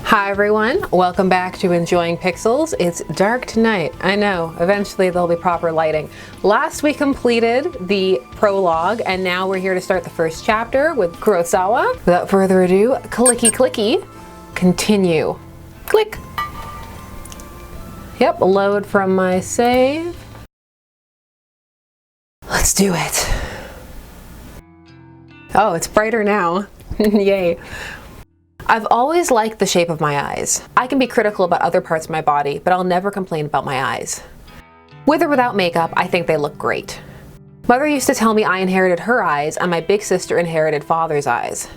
Hi everyone, welcome back to Enjoying Pixels. It's dark tonight, I know, eventually there'll be proper lighting. Last we completed the prologue and now we're here to start the first chapter with Kurosawa. Without further ado, clicky clicky, continue. Click. Yep, load from my save. Let's do it. Oh, it's brighter now. Yay. I've always liked the shape of my eyes. I can be critical about other parts of my body, but I'll never complain about my eyes. With or without makeup, I think they look great. Mother used to tell me I inherited her eyes and my big sister inherited father's eyes.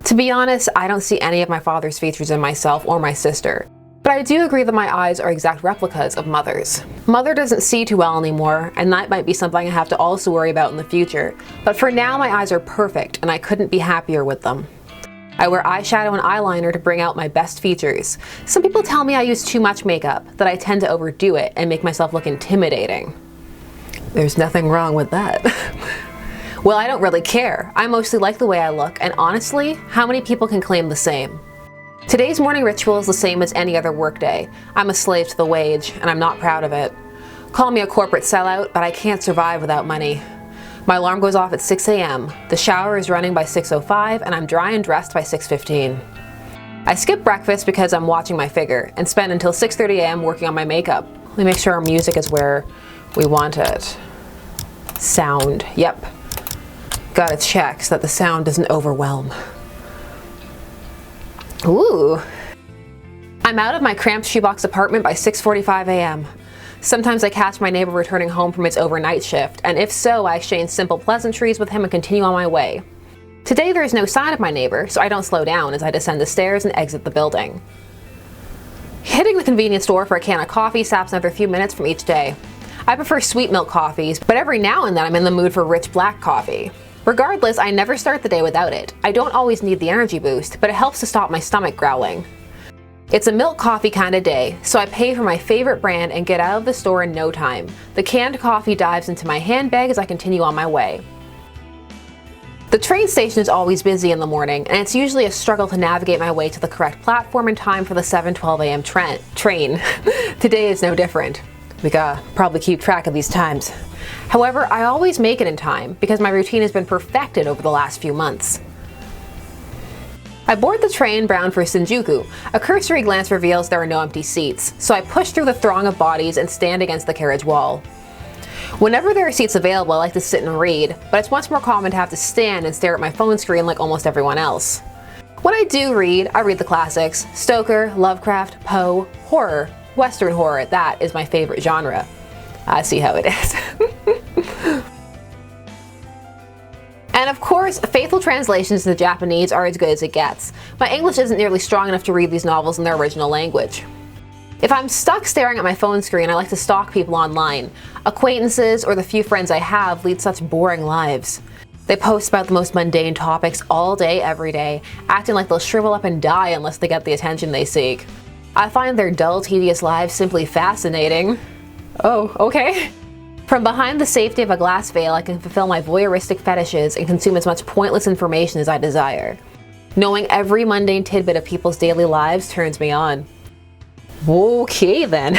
To be honest, I don't see any of my father's features in myself or my sister, but I do agree that my eyes are exact replicas of mother's. Mother doesn't see too well anymore, and that might be something I have to also worry about in the future, but for now my eyes are perfect and I couldn't be happier with them. I wear eyeshadow and eyeliner to bring out my best features. Some people tell me I use too much makeup, that I tend to overdo it and make myself look intimidating. There's nothing wrong with that. Well, I don't really care. I mostly like the way I look, and honestly, how many people can claim the same? Today's morning ritual is the same as any other workday. I'm a slave to the wage, and I'm not proud of it. Call me a corporate sellout, but I can't survive without money. My alarm goes off at 6 a.m. The shower is running by 6:05 and I'm dry and dressed by 6:15. I skip breakfast because I'm watching my figure and spend until 6:30 a.m. working on my makeup. Let me make sure our music is where we want it. Sound, yep. Gotta check so that the sound doesn't overwhelm. Ooh. I'm out of my cramped shoebox apartment by 6:45 a.m. Sometimes I catch my neighbor returning home from its overnight shift, and if so, I exchange simple pleasantries with him and continue on my way. Today there is no sign of my neighbor, so I don't slow down as I descend the stairs and exit the building. Hitting the convenience store for a can of coffee saps another few minutes from each day. I prefer sweet milk coffees, but every now and then I'm in the mood for rich black coffee. Regardless, I never start the day without it. I don't always need the energy boost, but it helps to stop my stomach growling. It's a milk coffee kind of day, so I pay for my favorite brand and get out of the store in no time. The canned coffee dives into my handbag as I continue on my way. The train station is always busy in the morning, and it's usually a struggle to navigate my way to the correct platform in time for the 7:12 a.m. train. Today is no different. We gotta probably keep track of these times. However, I always make it in time because my routine has been perfected over the last few months. I board the train bound for Shinjuku. A cursory glance reveals there are no empty seats, so I push through the throng of bodies and stand against the carriage wall. Whenever there are seats available, I like to sit and read, but it's much more common to have to stand and stare at my phone screen like almost everyone else. When I do read, I read the classics: Stoker, Lovecraft, Poe, horror, Western horror. That is my favorite genre. I see how it is. And of course, faithful translations to Japanese are as good as it gets. My English isn't nearly strong enough to read these novels in their original language. If I'm stuck staring at my phone screen, I like to stalk people online. Acquaintances or the few friends I have lead such boring lives. They post about the most mundane topics all day, every day, acting like they'll shrivel up and die unless they get the attention they seek. I find their dull, tedious lives simply fascinating. Oh, okay. From behind the safety of a glass veil, I can fulfill my voyeuristic fetishes and consume as much pointless information as I desire. Knowing every mundane tidbit of people's daily lives turns me on. Okay then.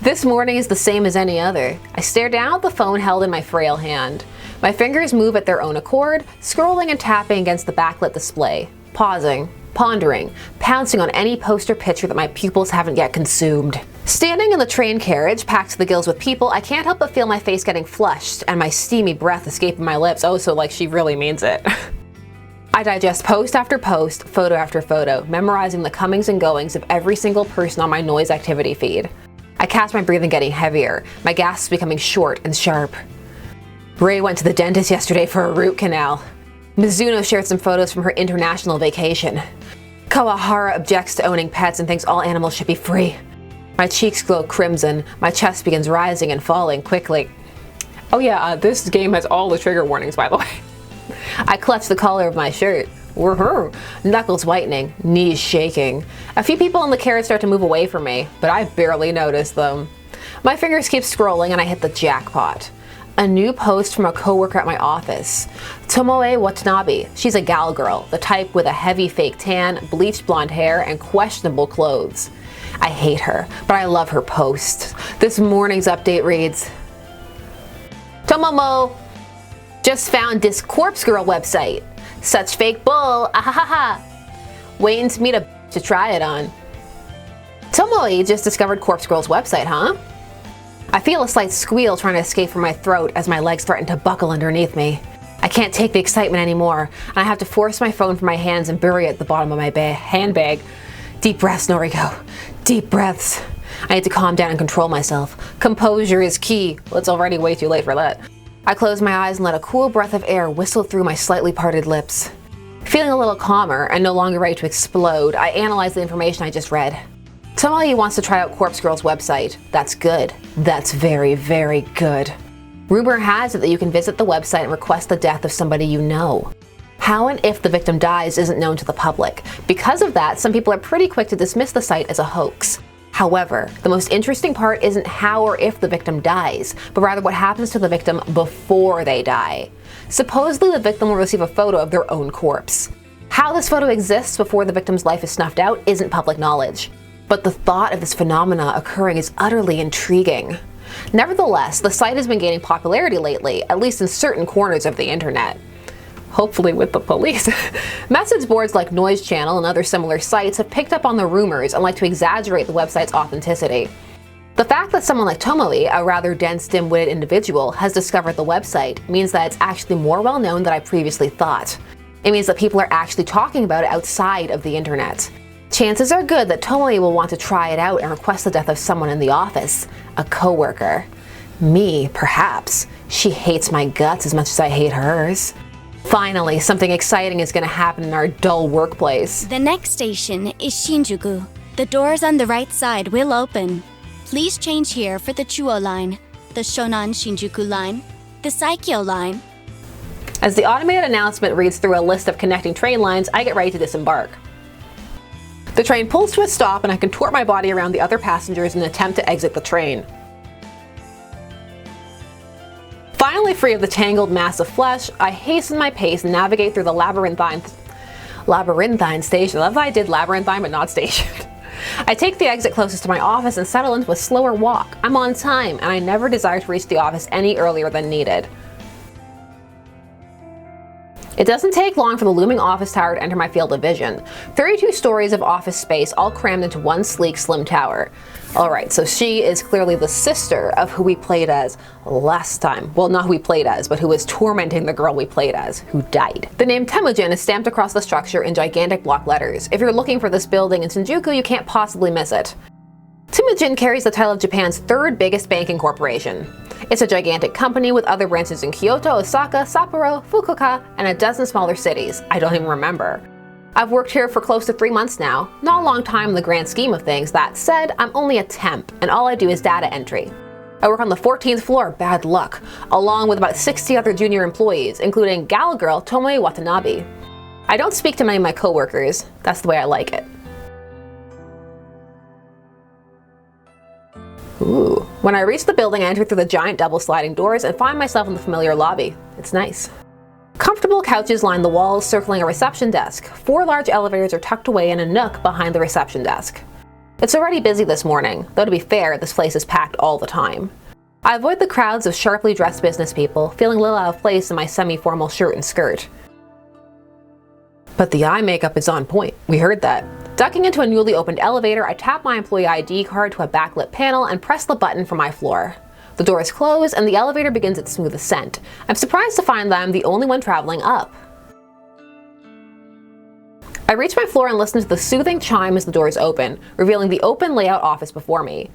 This morning is the same as any other. I stare down at the phone held in my frail hand. My fingers move at their own accord, scrolling and tapping against the backlit display, pausing, pondering, pouncing on any poster picture that my pupils haven't yet consumed. Standing in the train carriage, packed to the gills with people, I can't help but feel my face getting flushed and my steamy breath escaping my lips. Oh, so like she really means it. I digest post after post, photo after photo, memorizing the comings and goings of every single person on my noise activity feed. I catch my breathing getting heavier, my gasps becoming short and sharp. Ray went to the dentist yesterday for a root canal. Mizuno shared some photos from her international vacation. Kawahara objects to owning pets and thinks all animals should be free. My cheeks glow crimson, my chest begins rising and falling quickly. Oh yeah, this game has all the trigger warnings, by the way. I clutch the collar of my shirt. Woohoo! Knuckles whitening, knees shaking. A few people in the carriage start to move away from me, but I barely notice them. My fingers keep scrolling and I hit the jackpot. A new post from a coworker at my office. Tomoe Watanabe. She's a gal girl, the type with a heavy fake tan, bleached blonde hair, and questionable clothes. I hate her, but I love her post. This morning's update reads, Tomomo just found this Corpse Girl website. Such fake bull, ahahaha. Waiting to meet a to try it on. Tomoe just discovered Corpse Girl's website, huh? I feel a slight squeal trying to escape from my throat as my legs threaten to buckle underneath me. I can't take the excitement anymore, and I have to force my phone from my hands and bury it at the bottom of my handbag. Deep breaths, Noriko. Deep breaths. I need to calm down and control myself. Composure is key. Well, it's already way too late for that. I close my eyes and let a cool breath of air whistle through my slightly parted lips. Feeling a little calmer and no longer ready to explode, I analyze the information I just read. Tomoe wants to try out Corpse Girl's website. That's good. That's very, very good. Rumor has it that you can visit the website and request the death of somebody you know. How and if the victim dies isn't known to the public. Because of that, some people are pretty quick to dismiss the site as a hoax. However, the most interesting part isn't how or if the victim dies, but rather what happens to the victim before they die. Supposedly, the victim will receive a photo of their own corpse. How this photo exists before the victim's life is snuffed out isn't public knowledge. But the thought of this phenomena occurring is utterly intriguing. Nevertheless, the site has been gaining popularity lately, at least in certain corners of the internet. Hopefully with the police. Message boards like Noise Channel and other similar sites have picked up on the rumors and like to exaggerate the website's authenticity. The fact that someone like Tomoe, a rather dense, dim-witted individual, has discovered the website means that it's actually more well known than I previously thought. It means that people are actually talking about it outside of the internet. Chances are good that Tomoe will want to try it out and request the death of someone in the office, a coworker. Me, perhaps. She hates my guts as much as I hate hers. Finally, something exciting is going to happen in our dull workplace. The next station is Shinjuku. The doors on the right side will open. Please change here for the Chuo line, the Shonan Shinjuku line, the Saikyo line. As the automated announcement reads through a list of connecting train lines, I get ready to disembark. The train pulls to a stop and I contort my body around the other passengers in an attempt to exit the train. Finally free of the tangled mass of flesh, I hasten my pace and navigate through the labyrinthine station. I love that I did labyrinthine but not station. I take the exit closest to my office and settle into a slower walk. I'm on time, and I never desire to reach the office any earlier than needed. It doesn't take long for the looming office tower to enter my field of vision. 32 stories of office space all crammed into one sleek, slim tower. Alright, so she is clearly the sister of who we played as last time. Well, not who we played as, but who was tormenting the girl we played as, who died. The name Temujin is stamped across the structure in gigantic block letters. If you're looking for this building in Shinjuku, you can't possibly miss it. Temujin carries the title of Japan's third biggest banking corporation. It's a gigantic company with other branches in Kyoto, Osaka, Sapporo, Fukuoka, and a dozen smaller cities. I don't even remember. I've worked here for close to 3 months now. Not a long time in the grand scheme of things. That said, I'm only a temp, and all I do is data entry. I work on the 14th floor, bad luck, along with about 60 other junior employees, including gal girl Tomoe Watanabe. I don't speak to many of my coworkers. That's the way I like it. Ooh. When I reach the building, I enter through the giant double sliding doors and find myself in the familiar lobby. It's nice. Comfortable couches line the walls circling a reception desk. 4 large elevators are tucked away in a nook behind the reception desk. It's already busy this morning, though to be fair, this place is packed all the time. I avoid the crowds of sharply dressed business people, feeling a little out of place in my semi-formal shirt and skirt. But the eye makeup is on point. We heard that. Ducking into a newly opened elevator, I tap my employee ID card to a backlit panel and press the button for my floor. The doors close and the elevator begins its smooth ascent. I'm surprised to find that I'm the only one traveling up. I reach my floor and listen to the soothing chime as the doors open, revealing the open layout office before me.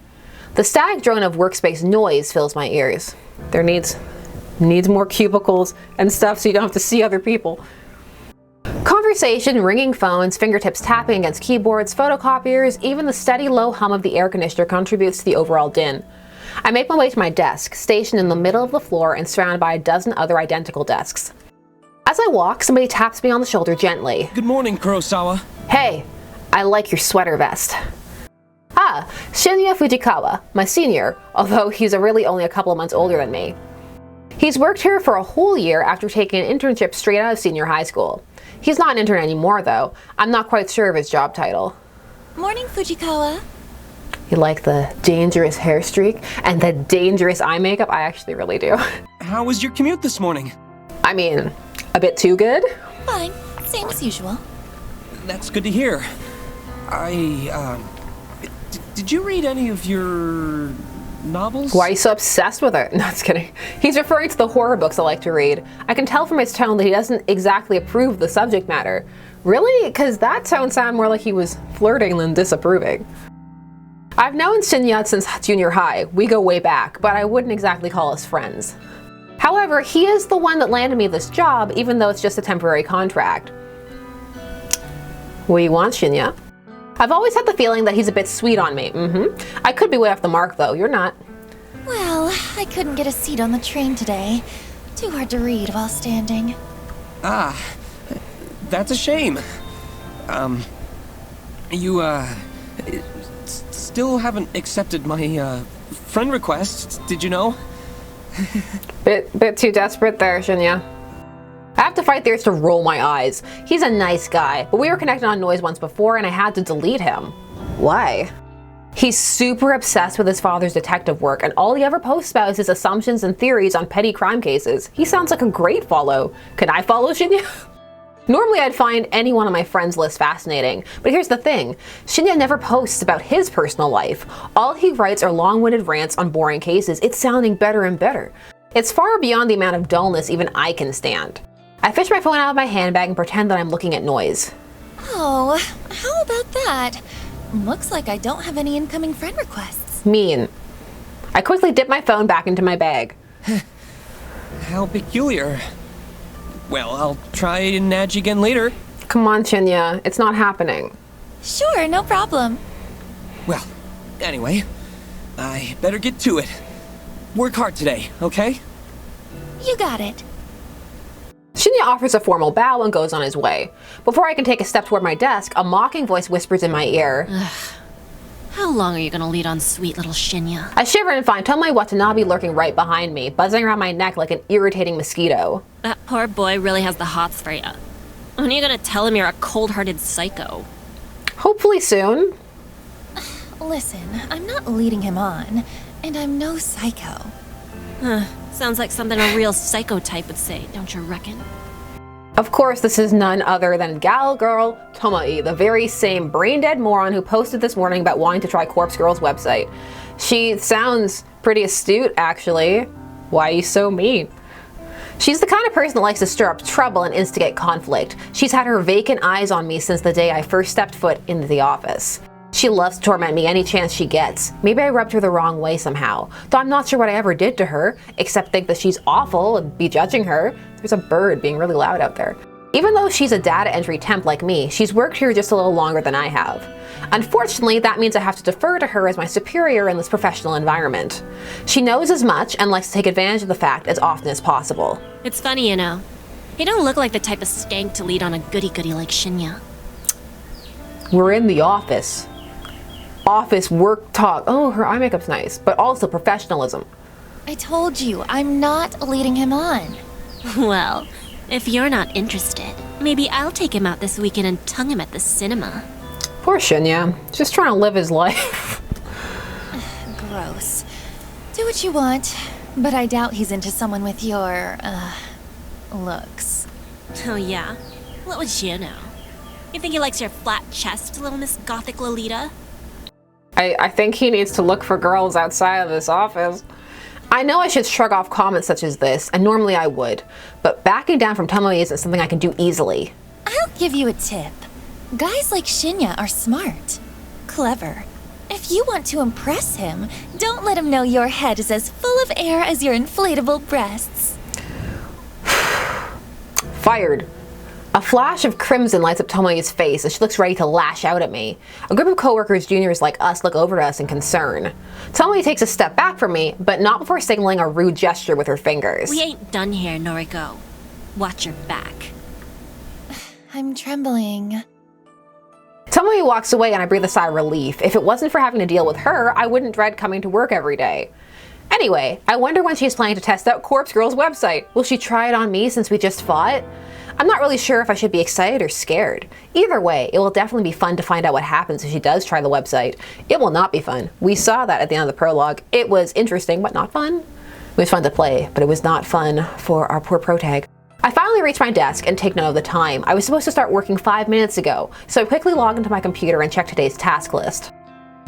The static drone of workspace noise fills my ears. There needs more cubicles and stuff so you don't have to see other people. Conversation, ringing phones, fingertips tapping against keyboards, photocopiers, even the steady low hum of the air conditioner contributes to the overall din. I make my way to my desk, stationed in the middle of the floor and surrounded by a dozen other identical desks. As I walk, somebody taps me on the shoulder gently. Good morning, Kurosawa. Hey, I like your sweater vest. Ah, Shinya Fujikawa, my senior, although he's really only a couple of months older than me. He's worked here for a whole year after taking an internship straight out of senior high school. He's not an intern anymore, though. I'm not quite sure of his job title. Morning, Fujikawa. You like the dangerous hair streak and the dangerous eye makeup? I actually really do. How was your commute this morning? I mean, a bit too good? Fine. Same as usual. That's good to hear. Did you read any of your novels? Why are you so obsessed with it? No, just kidding. He's referring to the horror books I like to read. I can tell from his tone that he doesn't exactly approve of the subject matter. Really? Because that tone sounded more like he was flirting than disapproving. I've known Shinya since junior high. We go way back, but I wouldn't exactly call us friends. However, he is the one that landed me this job, even though it's just a temporary contract. What do you want, Shinya? I've always had the feeling that he's a bit sweet on me. I could be way off the mark, though. You're not. Well, I couldn't get a seat on the train today. Too hard to read while standing. Ah, that's a shame. Still haven't accepted my, friend request, did you know? Bit too desperate there, Shinya. I have to fight the urge to roll my eyes. He's a nice guy, but we were connected on Noise once before and I had to delete him. Why? He's super obsessed with his father's detective work and all he ever posts about is his assumptions and theories on petty crime cases. He sounds like a great follow. Can I follow Shinya? Normally I'd find anyone on my friends list fascinating, but here's the thing. Shinya never posts about his personal life. All he writes are long-winded rants on boring cases. It's sounding better and better. It's far beyond the amount of dullness even I can stand. I fish my phone out of my handbag and pretend that I'm looking at Noise. Oh, how about that? Looks like I don't have any incoming friend requests. Mean. I quickly dip my phone back into my bag. How peculiar. Well, I'll try and nudge again later. Come on, Shinya. It's not happening. Sure, no problem. Well, anyway, I better get to it. Work hard today, okay? You got it. Shinya offers a formal bow and goes on his way. Before I can take a step toward my desk, a mocking voice whispers in my ear. How long are you gonna lead on sweet little Shinya? I shiver and find Tomoe Watanabe lurking right behind me, buzzing around my neck like an irritating mosquito. That poor boy really has the hots for you. When are you gonna tell him you're a cold-hearted psycho? Hopefully soon. Listen, I'm not leading him on, and I'm no psycho. Sounds like something a real psycho type would say, don't you reckon? Of course, this is none other than gal girl Tomoe, the very same brain-dead moron who posted this morning about wanting to try Corpse Girl's website. She sounds pretty astute, actually. Why are you so mean? She's the kind of person that likes to stir up trouble and instigate conflict. She's had her vacant eyes on me since the day I first stepped foot into the office. She loves to torment me any chance she gets. Maybe I rubbed her the wrong way somehow, though I'm not sure what I ever did to her, except think that she's awful and be judging her. There's a bird being really loud out there. Even though she's a data entry temp like me, she's worked here just a little longer than I have. Unfortunately, that means I have to defer to her as my superior in this professional environment. She knows as much and likes to take advantage of the fact as often as possible. It's funny, you know. You don't look like the type of skank to lead on a goody-goody like Shinya. We're in the office. Office work talk. Oh, her eye makeup's nice, but also professionalism. I told you, I'm not leading him on. Well, if you're not interested, maybe I'll take him out this weekend and tongue him at the cinema. Poor Shinya, just trying to live his life. Gross. Do what you want, but I doubt he's into someone with your, looks. Oh yeah? What would you know? You think he likes your flat chest, little Miss Gothic Lolita? I think he needs to look for girls outside of this office. I know I should shrug off comments such as this, and normally I would, but backing down from Tomoe isn't something I can do easily. I'll give you a tip. Guys like Shinya are smart, clever. If you want to impress him, don't let him know your head is as full of air as your inflatable breasts. Fired. A flash of crimson lights up Tomoe's face as she looks ready to lash out at me. A group of coworkers juniors like us look over at us in concern. Tomoe takes a step back from me, but not before signaling a rude gesture with her fingers. We ain't done here, Noriko. Watch your back. I'm trembling. Tomoe walks away and I breathe a sigh of relief. If it wasn't for having to deal with her, I wouldn't dread coming to work every day. Anyway, I wonder when she's planning to test out Corpse Girl's website. Will she try it on me since we just fought? I'm not really sure if I should be excited or scared. Either way, it will definitely be fun to find out what happens if she does try the website. It will not be fun. We saw that at the end of the prologue. It was interesting, but not fun. It was fun to play, but it was not fun for our poor protag. I finally reach my desk and take note of the time. I was supposed to start working 5 minutes ago, so I quickly log into my computer and check today's task list.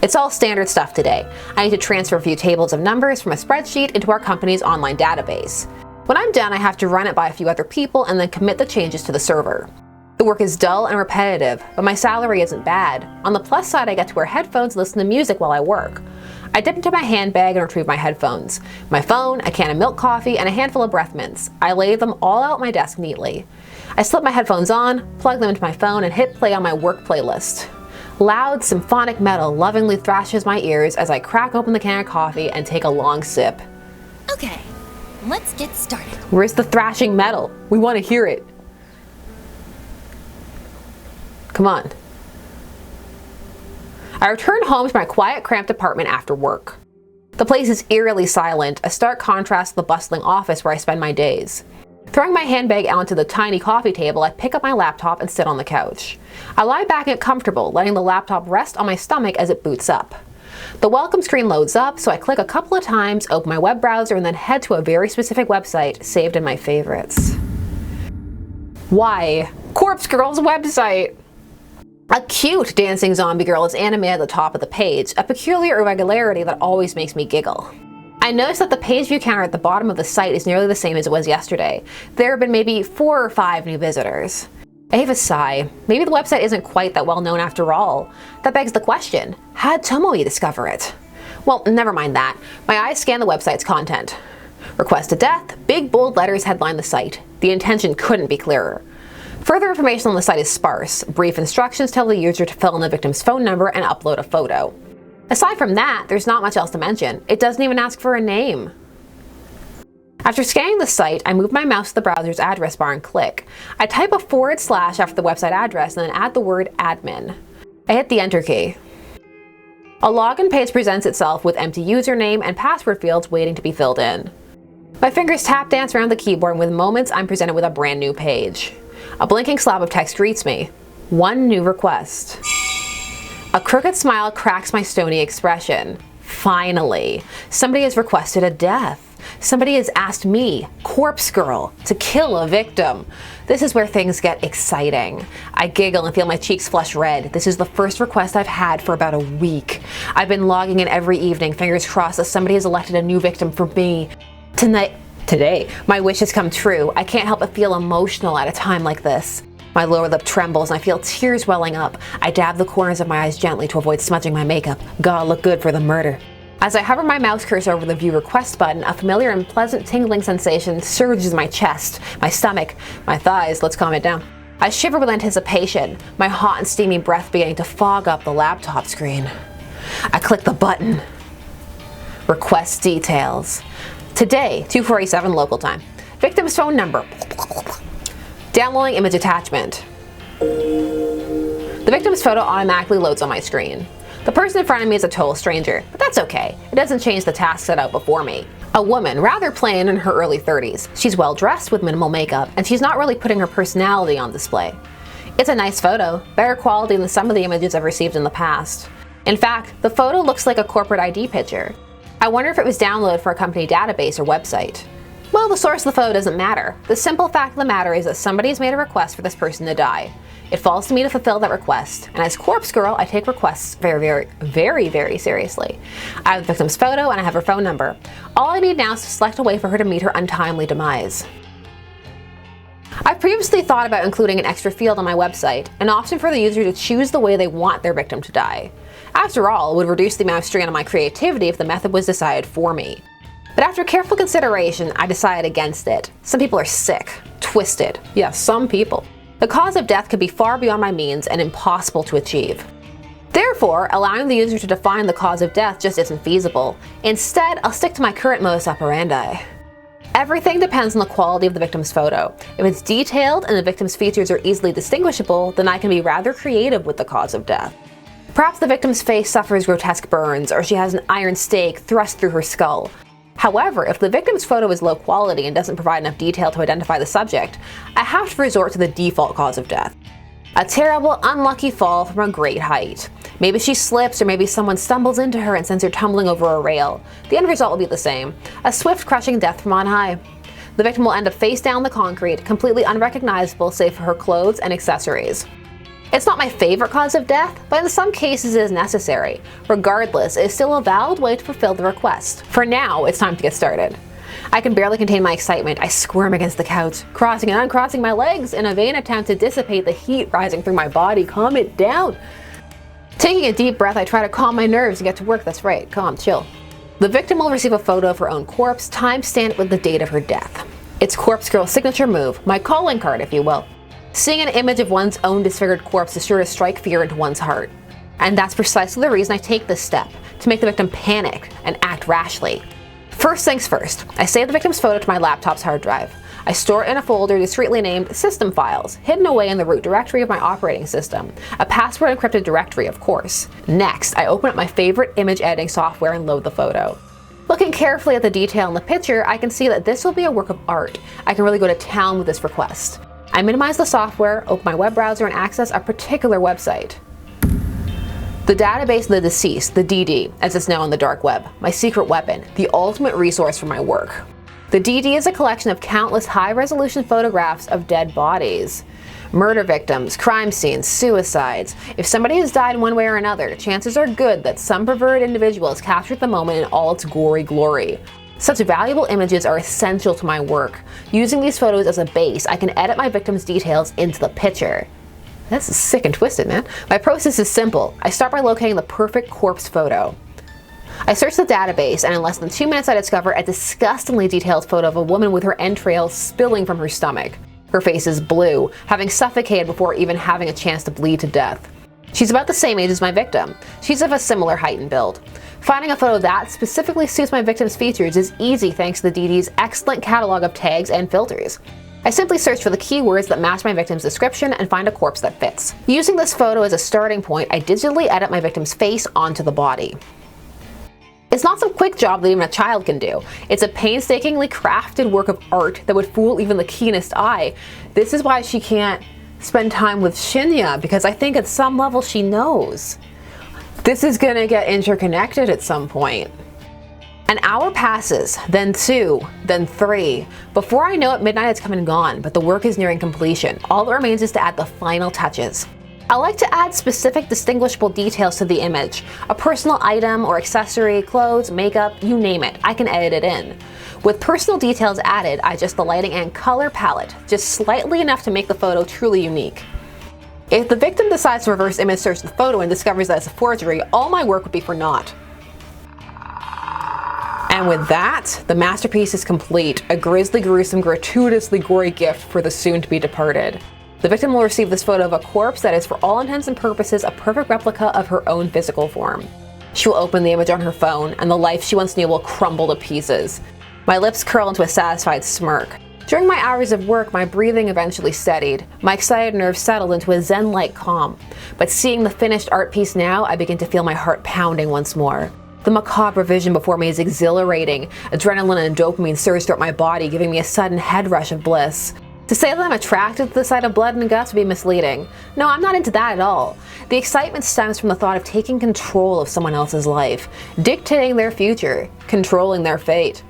It's all standard stuff today. I need to transfer a few tables of numbers from a spreadsheet into our company's online database. When I'm done, I have to run it by a few other people and then commit the changes to the server. The work is dull and repetitive, but my salary isn't bad. On the plus side, I get to wear headphones and listen to music while I work. I dip into my handbag and retrieve my headphones, my phone, a can of milk coffee, and a handful of breath mints. I lay them all out on my desk neatly. I slip my headphones on, plug them into my phone, and hit play on my work playlist. Loud, symphonic metal lovingly thrashes my ears as I crack open the can of coffee and take a long sip. Okay, let's get started. Where's the thrashing metal? We want to hear it. Come on. I return home to my quiet, cramped apartment after work. The place is eerily silent, a stark contrast to the bustling office where I spend my days. Throwing my handbag onto the tiny coffee table, I pick up my laptop and sit on the couch. I lie back and get comfortable, letting the laptop rest on my stomach as it boots up. The welcome screen loads up, so I click a couple of times, open my web browser, and then head to a very specific website saved in my favorites. Why? Corpse Girl's website! A cute dancing zombie girl is animated at the top of the page, a peculiar irregularity that always makes me giggle. I noticed that the page view counter at the bottom of the site is nearly the same as it was yesterday. There have been maybe 4 or 5 new visitors. I heave a sigh. Maybe the website isn't quite that well known after all. That begs the question, how'd Tomoe discover it? Well, never mind that. My eyes scan the website's content. Request to death, big bold letters headline the site. The intention couldn't be clearer. Further information on the site is sparse. Brief instructions tell the user to fill in the victim's phone number and upload a photo. Aside from that, there's not much else to mention. It doesn't even ask for a name. After scanning the site, I move my mouse to the browser's address bar and click. I type a / after the website address and then add the word admin. I hit the enter key. A login page presents itself with empty username and password fields waiting to be filled in. My fingers tap dance around the keyboard, and within moments I'm presented with a brand new page. A blinking slab of text greets me. One new request. A crooked smile cracks my stony expression. Finally, somebody has requested a death. Somebody has asked me, Corpse Girl, to kill a victim. This is where things get exciting. I giggle and feel my cheeks flush red. This is the first request I've had for about a week. I've been logging in every evening, fingers crossed that somebody has elected a new victim for me. Today, my wish has come true. I can't help but feel emotional at a time like this. My lower lip trembles and I feel tears welling up. I dab the corners of my eyes gently to avoid smudging my makeup. Gotta look good for the murder. As I hover my mouse cursor over the view request button, a familiar and pleasant tingling sensation surges in my chest, my stomach, my thighs. Let's calm it down. I shiver with anticipation, my hot and steamy breath beginning to fog up the laptop screen. I click the button. Request details. Today, 2:47 local time. Victim's phone number. Downloading image attachment. The victim's photo automatically loads on my screen. The person in front of me is a total stranger, but that's okay. It doesn't change the task set out before me. A woman, rather plain, in her early 30s. She's well dressed with minimal makeup, and she's not really putting her personality on display. It's a nice photo, better quality than some of the images I've received in the past. In fact, the photo looks like a corporate ID picture. I wonder if it was downloaded from a company database or website. Well, the source of the photo doesn't matter. The simple fact of the matter is that somebody has made a request for this person to die. It falls to me to fulfill that request, and as Corpse Girl, I take requests very seriously. I have the victim's photo and I have her phone number. All I need now is to select a way for her to meet her untimely demise. I've previously thought about including an extra field on my website, an option for the user to choose the way they want their victim to die. After all, it would reduce the amount of strain on my creativity if the method was decided for me. But after careful consideration, I decided against it. Some people are sick, twisted. Yes, some people. The cause of death could be far beyond my means and impossible to achieve. Therefore, allowing the user to define the cause of death just isn't feasible. Instead, I'll stick to my current modus operandi. Everything depends on the quality of the victim's photo. If it's detailed and the victim's features are easily distinguishable, then I can be rather creative with the cause of death. Perhaps the victim's face suffers grotesque burns, or she has an iron stake thrust through her skull. However, if the victim's photo is low quality and doesn't provide enough detail to identify the subject, I have to resort to the default cause of death. A terrible, unlucky fall from a great height. Maybe she slips, or maybe someone stumbles into her and sends her tumbling over a rail. The end result will be the same: a swift, crushing death from on high. The victim will end up face down on the concrete, completely unrecognizable save for her clothes and accessories. It's not my favorite cause of death, but in some cases it is necessary. Regardless, it is still a valid way to fulfill the request. For now, it's time to get started. I can barely contain my excitement. I squirm against the couch, crossing and uncrossing my legs in a vain attempt to dissipate the heat rising through my body. Calm it down. Taking a deep breath, I try to calm my nerves and get to work. That's right, calm, chill. The victim will receive a photo of her own corpse, time-stamped with the date of her death. It's Corpse Girl's signature move, my calling card, if you will. Seeing an image of one's own disfigured corpse is sure to strike fear into one's heart. And that's precisely the reason I take this step, to make the victim panic and act rashly. First things first, I save the victim's photo to my laptop's hard drive. I store it in a folder discreetly named System Files, hidden away in the root directory of my operating system, a password-encrypted directory, of course. Next, I open up my favorite image editing software and load the photo. Looking carefully at the detail in the picture, I can see that this will be a work of art. I can really go to town with this request. I minimize the software, open my web browser, and access a particular website. The database of the deceased, the DD, as it's known on the dark web, my secret weapon, the ultimate resource for my work. The DD is a collection of countless high-resolution photographs of dead bodies. Murder victims, crime scenes, suicides. If somebody has died in one way or another, chances are good that some perverted individual has captured the moment in all its gory glory. Such valuable images are essential to my work. Using these photos as a base, I can edit my victim's details into the picture. That's sick and twisted, man. My process is simple. I start by locating the perfect corpse photo. I search the database, and in less than 2 minutes I discover a disgustingly detailed photo of a woman with her entrails spilling from her stomach. Her face is blue, having suffocated before even having a chance to bleed to death. She's about the same age as my victim. She's of a similar height and build. Finding a photo that specifically suits my victim's features is easy thanks to the DD's excellent catalog of tags and filters. I simply search for the keywords that match my victim's description and find a corpse that fits. Using this photo as a starting point, I digitally edit my victim's face onto the body. It's not some quick job that even a child can do. It's a painstakingly crafted work of art that would fool even the keenest eye. This is why she can't spend time with Shinya, because I think at some level she knows. This is gonna get interconnected at some point. An hour passes, then 2, then 3. Before I know it, midnight has come and gone, but the work is nearing completion. All that remains is to add the final touches. I like to add specific distinguishable details to the image. A personal item or accessory, clothes, makeup, you name it, I can edit it in. With personal details added, I adjust the lighting and color palette, just slightly enough to make the photo truly unique. If the victim decides to reverse image search the photo and discovers that it's a forgery, all my work would be for naught. And with that, the masterpiece is complete, a grisly, gruesome, gratuitously gory gift for the soon-to-be departed. The victim will receive this photo of a corpse that is, for all intents and purposes, a perfect replica of her own physical form. She will open the image on her phone, and the life she once knew will crumble to pieces. My lips curl into a satisfied smirk. During my hours of work, my breathing eventually steadied. My excited nerves settled into a zen-like calm. But seeing the finished art piece now, I begin to feel my heart pounding once more. The macabre vision before me is exhilarating. Adrenaline and dopamine surge throughout my body, giving me a sudden head rush of bliss. To say that I'm attracted to the sight of blood and guts would be misleading. No, I'm not into that at all. The excitement stems from the thought of taking control of someone else's life, dictating their future, controlling their fate.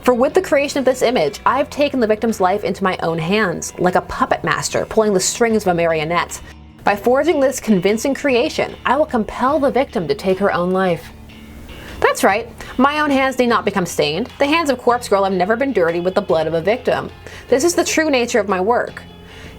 For with the creation of this image, I've taken the victim's life into my own hands, like a puppet master pulling the strings of a marionette. By forging this convincing creation, I will compel the victim to take her own life. That's right, my own hands need not become stained. The hands of Corpse Girl have never been dirty with the blood of a victim. This is the true nature of my work.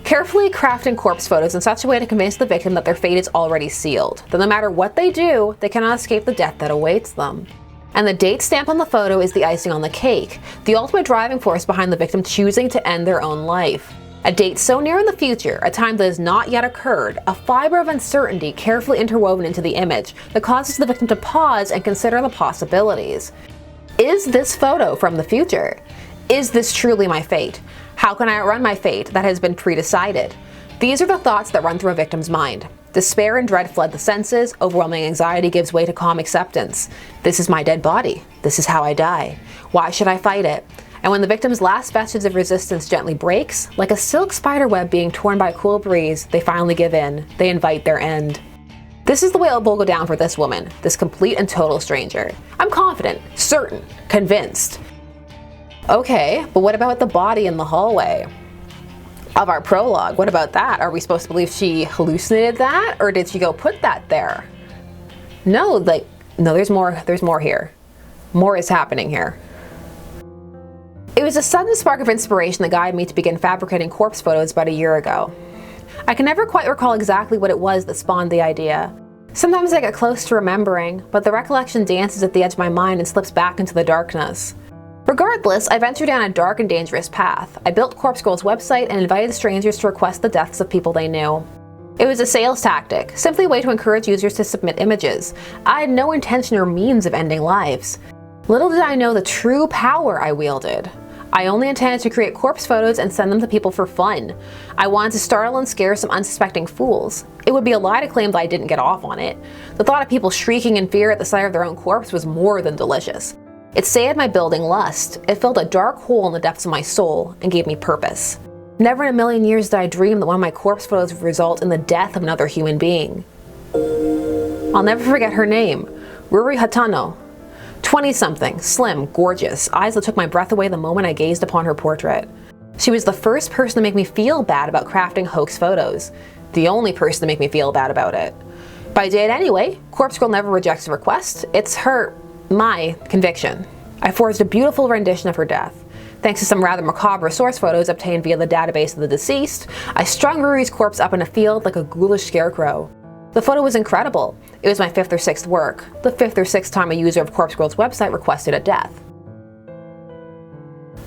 Carefully crafting corpse photos in such a way to convince the victim that their fate is already sealed, that no matter what they do, they cannot escape the death that awaits them. And the date stamp on the photo is the icing on the cake, the ultimate driving force behind the victim choosing to end their own life. A date so near in the future, a time that has not yet occurred, a fiber of uncertainty carefully interwoven into the image that causes the victim to pause and consider the possibilities. Is this photo from the future? Is this truly my fate? How can I outrun my fate that has been pre-decided? These are the thoughts that run through a victim's mind. Despair and dread flood the senses, overwhelming anxiety gives way to calm acceptance. This is my dead body. This is how I die. Why should I fight it? And when the victim's last vestige of resistance gently breaks, like a silk spider web being torn by a cool breeze, they finally give in. They invite their end. This is the way it will go down for this woman, this complete and total stranger. I'm confident, certain, convinced. Okay, but what about the body in the hallway of our prologue? What about that? Are we supposed to believe she hallucinated that, or did she go put that there? No, there's more here. More is happening here. It was a sudden spark of inspiration that guided me to begin fabricating corpse photos about a year ago. I can never quite recall exactly what it was that spawned the idea. Sometimes I get close to remembering, but the recollection dances at the edge of my mind and slips back into the darkness. Regardless, I ventured down a dark and dangerous path. I built Corpse Girl's website and invited strangers to request the deaths of people they knew. It was a sales tactic, simply a way to encourage users to submit images. I had no intention or means of ending lives. Little did I know the true power I wielded. I only intended to create corpse photos and send them to people for fun. I wanted to startle and scare some unsuspecting fools. It would be a lie to claim that I didn't get off on it. The thought of people shrieking in fear at the sight of their own corpse was more than delicious. It sated my building lust. It filled a dark hole in the depths of my soul and gave me purpose. Never in a million years did I dream that one of my corpse photos would result in the death of another human being. I'll never forget her name, Ruri Hatano. 20-something, slim, gorgeous, eyes that took my breath away the moment I gazed upon her portrait. She was the first person to make me feel bad about crafting hoax photos. The only person to make me feel bad about it. But I did anyway. Corpse Girl never rejects a request. It's my conviction. I forged a beautiful rendition of her death. Thanks to some rather macabre source photos obtained via the database of the deceased, I strung Ruri's corpse up in a field like a ghoulish scarecrow. The photo was incredible. It was my 5th or 6th work, the 5th or 6th time a user of Corpse Girl's website requested a death.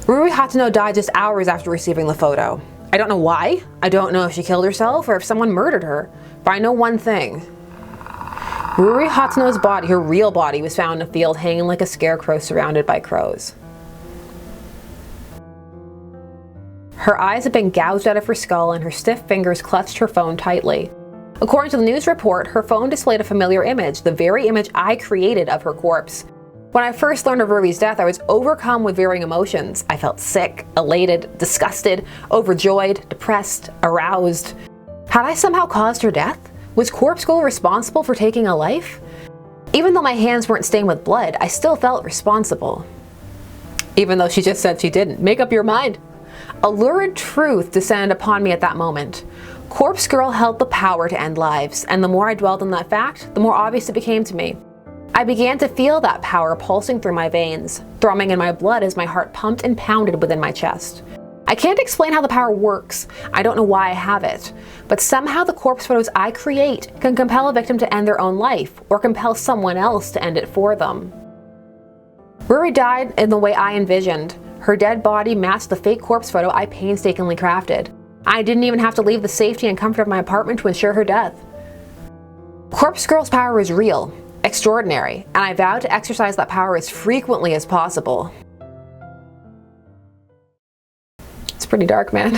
Ruri Hatano died just hours after receiving the photo. I don't know why. I don't know if she killed herself or if someone murdered her, but I know one thing. Ruri Hatano's body, her real body, was found in a field hanging like a scarecrow surrounded by crows. Her eyes had been gouged out of her skull and her stiff fingers clutched her phone tightly. According to the news report, her phone displayed a familiar image, the very image I created of her corpse. When I first learned of Ruri's death, I was overcome with varying emotions. I felt sick, elated, disgusted, overjoyed, depressed, aroused. Had I somehow caused her death? Was Corpse Girl responsible for taking a life? Even though my hands weren't stained with blood, I still felt responsible. Even though she just said she didn't. Make up your mind. A lurid truth descended upon me at that moment. Corpse Girl held the power to end lives, and the more I dwelled on that fact, the more obvious it became to me. I began to feel that power pulsing through my veins, thrumming in my blood as my heart pumped and pounded within my chest. I can't explain how the power works. I don't know why I have it. But somehow the corpse photos I create can compel a victim to end their own life, or compel someone else to end it for them. Ruri died in the way I envisioned. Her dead body matched the fake corpse photo I painstakingly crafted. I didn't even have to leave the safety and comfort of my apartment to ensure her death. Corpse Girl's power is real, extraordinary, and I vow to exercise that power as frequently as possible. It's pretty dark, man.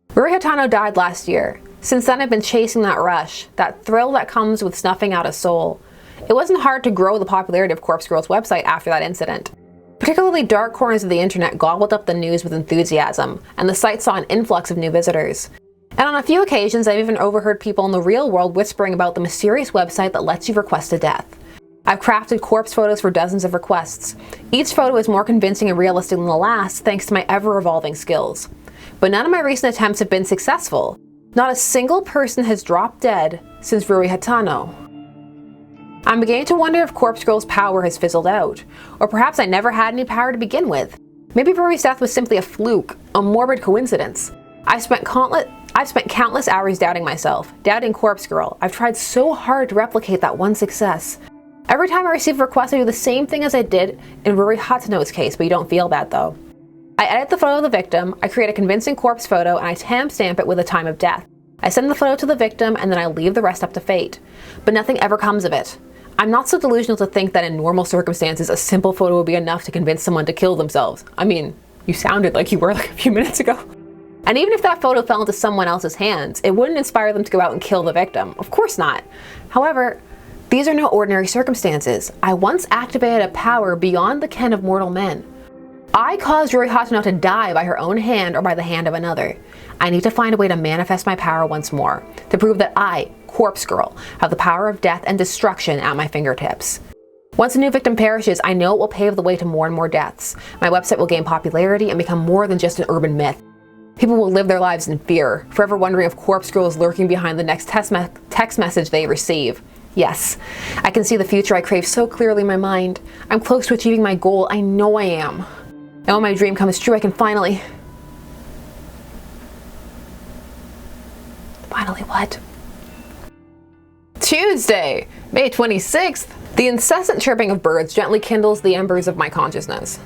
Ruri Hatano died last year. Since then I've been chasing that rush, that thrill that comes with snuffing out a soul. It wasn't hard to grow the popularity of Corpse Girl's website after that incident. Particularly dark corners of the internet gobbled up the news with enthusiasm, and the site saw an influx of new visitors. And on a few occasions, I've even overheard people in the real world whispering about the mysterious website that lets you request a death. I've crafted corpse photos for dozens of requests. Each photo is more convincing and realistic than the last thanks to my ever-evolving skills. But none of my recent attempts have been successful. Not a single person has dropped dead since Ruri Hatano. I'm beginning to wonder if Corpse Girl's power has fizzled out, or perhaps I never had any power to begin with. Maybe Ruri's death was simply a fluke, a morbid coincidence. I've spent countless hours doubting myself, doubting Corpse Girl. I've tried so hard to replicate that one success. Every time I receive a request, I do the same thing as I did in Ruri Hatano's case, but you don't feel bad though. I edit the photo of the victim, I create a convincing corpse photo, and I timestamp it with the time of death. I send the photo to the victim, and then I leave the rest up to fate. But nothing ever comes of it. I'm not so delusional to think that in normal circumstances a simple photo would be enough to convince someone to kill themselves. I mean, you sounded like you were like a few minutes ago. And even if that photo fell into someone else's hands, it wouldn't inspire them to go out and kill the victim. Of course not. However, these are no ordinary circumstances. I once activated a power beyond the ken of mortal men. I caused Yuri Hatsune to die by her own hand or by the hand of another. I need to find a way to manifest my power once more, to prove that I, Corpse Girl, have the power of death and destruction at my fingertips. Once a new victim perishes, I know it will pave the way to more and more deaths. My website will gain popularity and become more than just an urban myth. People will live their lives in fear, forever wondering if Corpse Girl is lurking behind the next text message they receive. Yes, I can see the future I crave so clearly in my mind. I'm close to achieving my goal. I know I am. And when my dream comes true, I can finally what? Tuesday, May 26th. The incessant chirping of birds gently kindles the embers of my consciousness.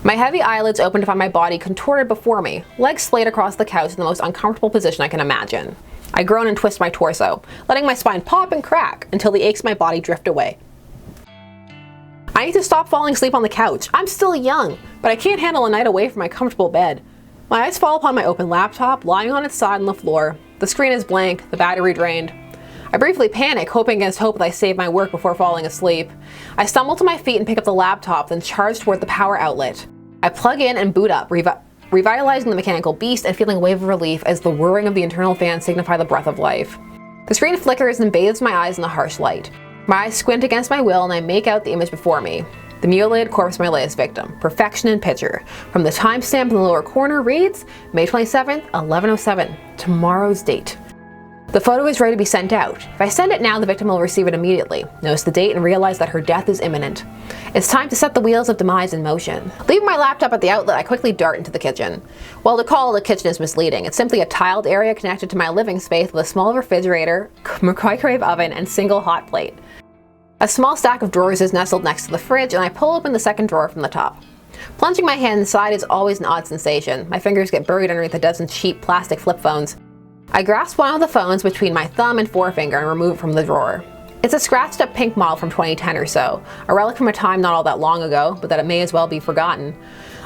My heavy eyelids open to find my body contorted before me, legs splayed across the couch in the most uncomfortable position I can imagine. I groan and twist my torso, letting my spine pop and crack until the aches in my body drift away. I need to stop falling asleep on the couch. I'm still young, but I can't handle a night away from my comfortable bed. My eyes fall upon my open laptop, lying on its side on the floor. The screen is blank, the battery drained. I briefly panic, hoping against hope that I save my work before falling asleep. I stumble to my feet and pick up the laptop, then charge toward the power outlet. I plug in and boot up, revitalizing the mechanical beast and feeling a wave of relief as the whirring of the internal fan signify the breath of life. The screen flickers and bathes my eyes in the harsh light. My eyes squint against my will and I make out the image before me. The mutilated corpse of my latest victim. Perfection in picture. From the timestamp in the lower corner reads, May 27th, 11:07, tomorrow's date. The photo is ready to be sent out. If I send it now, the victim will receive it immediately, notice the date, and realize that her death is imminent. It's time to set the wheels of demise in motion. Leaving my laptop at the outlet, I quickly dart into the kitchen. Well, to call it a kitchen is misleading. It's simply a tiled area connected to my living space with a small refrigerator, microwave oven, and single hot plate. A small stack of drawers is nestled next to the fridge, and I pull open the second drawer from the top. Plunging my hand inside is always an odd sensation. My fingers get buried underneath a dozen cheap plastic flip phones. I grasp one of the phones between my thumb and forefinger and remove it from the drawer. It's a scratched up pink model from 2010 or so, a relic from a time not all that long ago, but that it may as well be forgotten.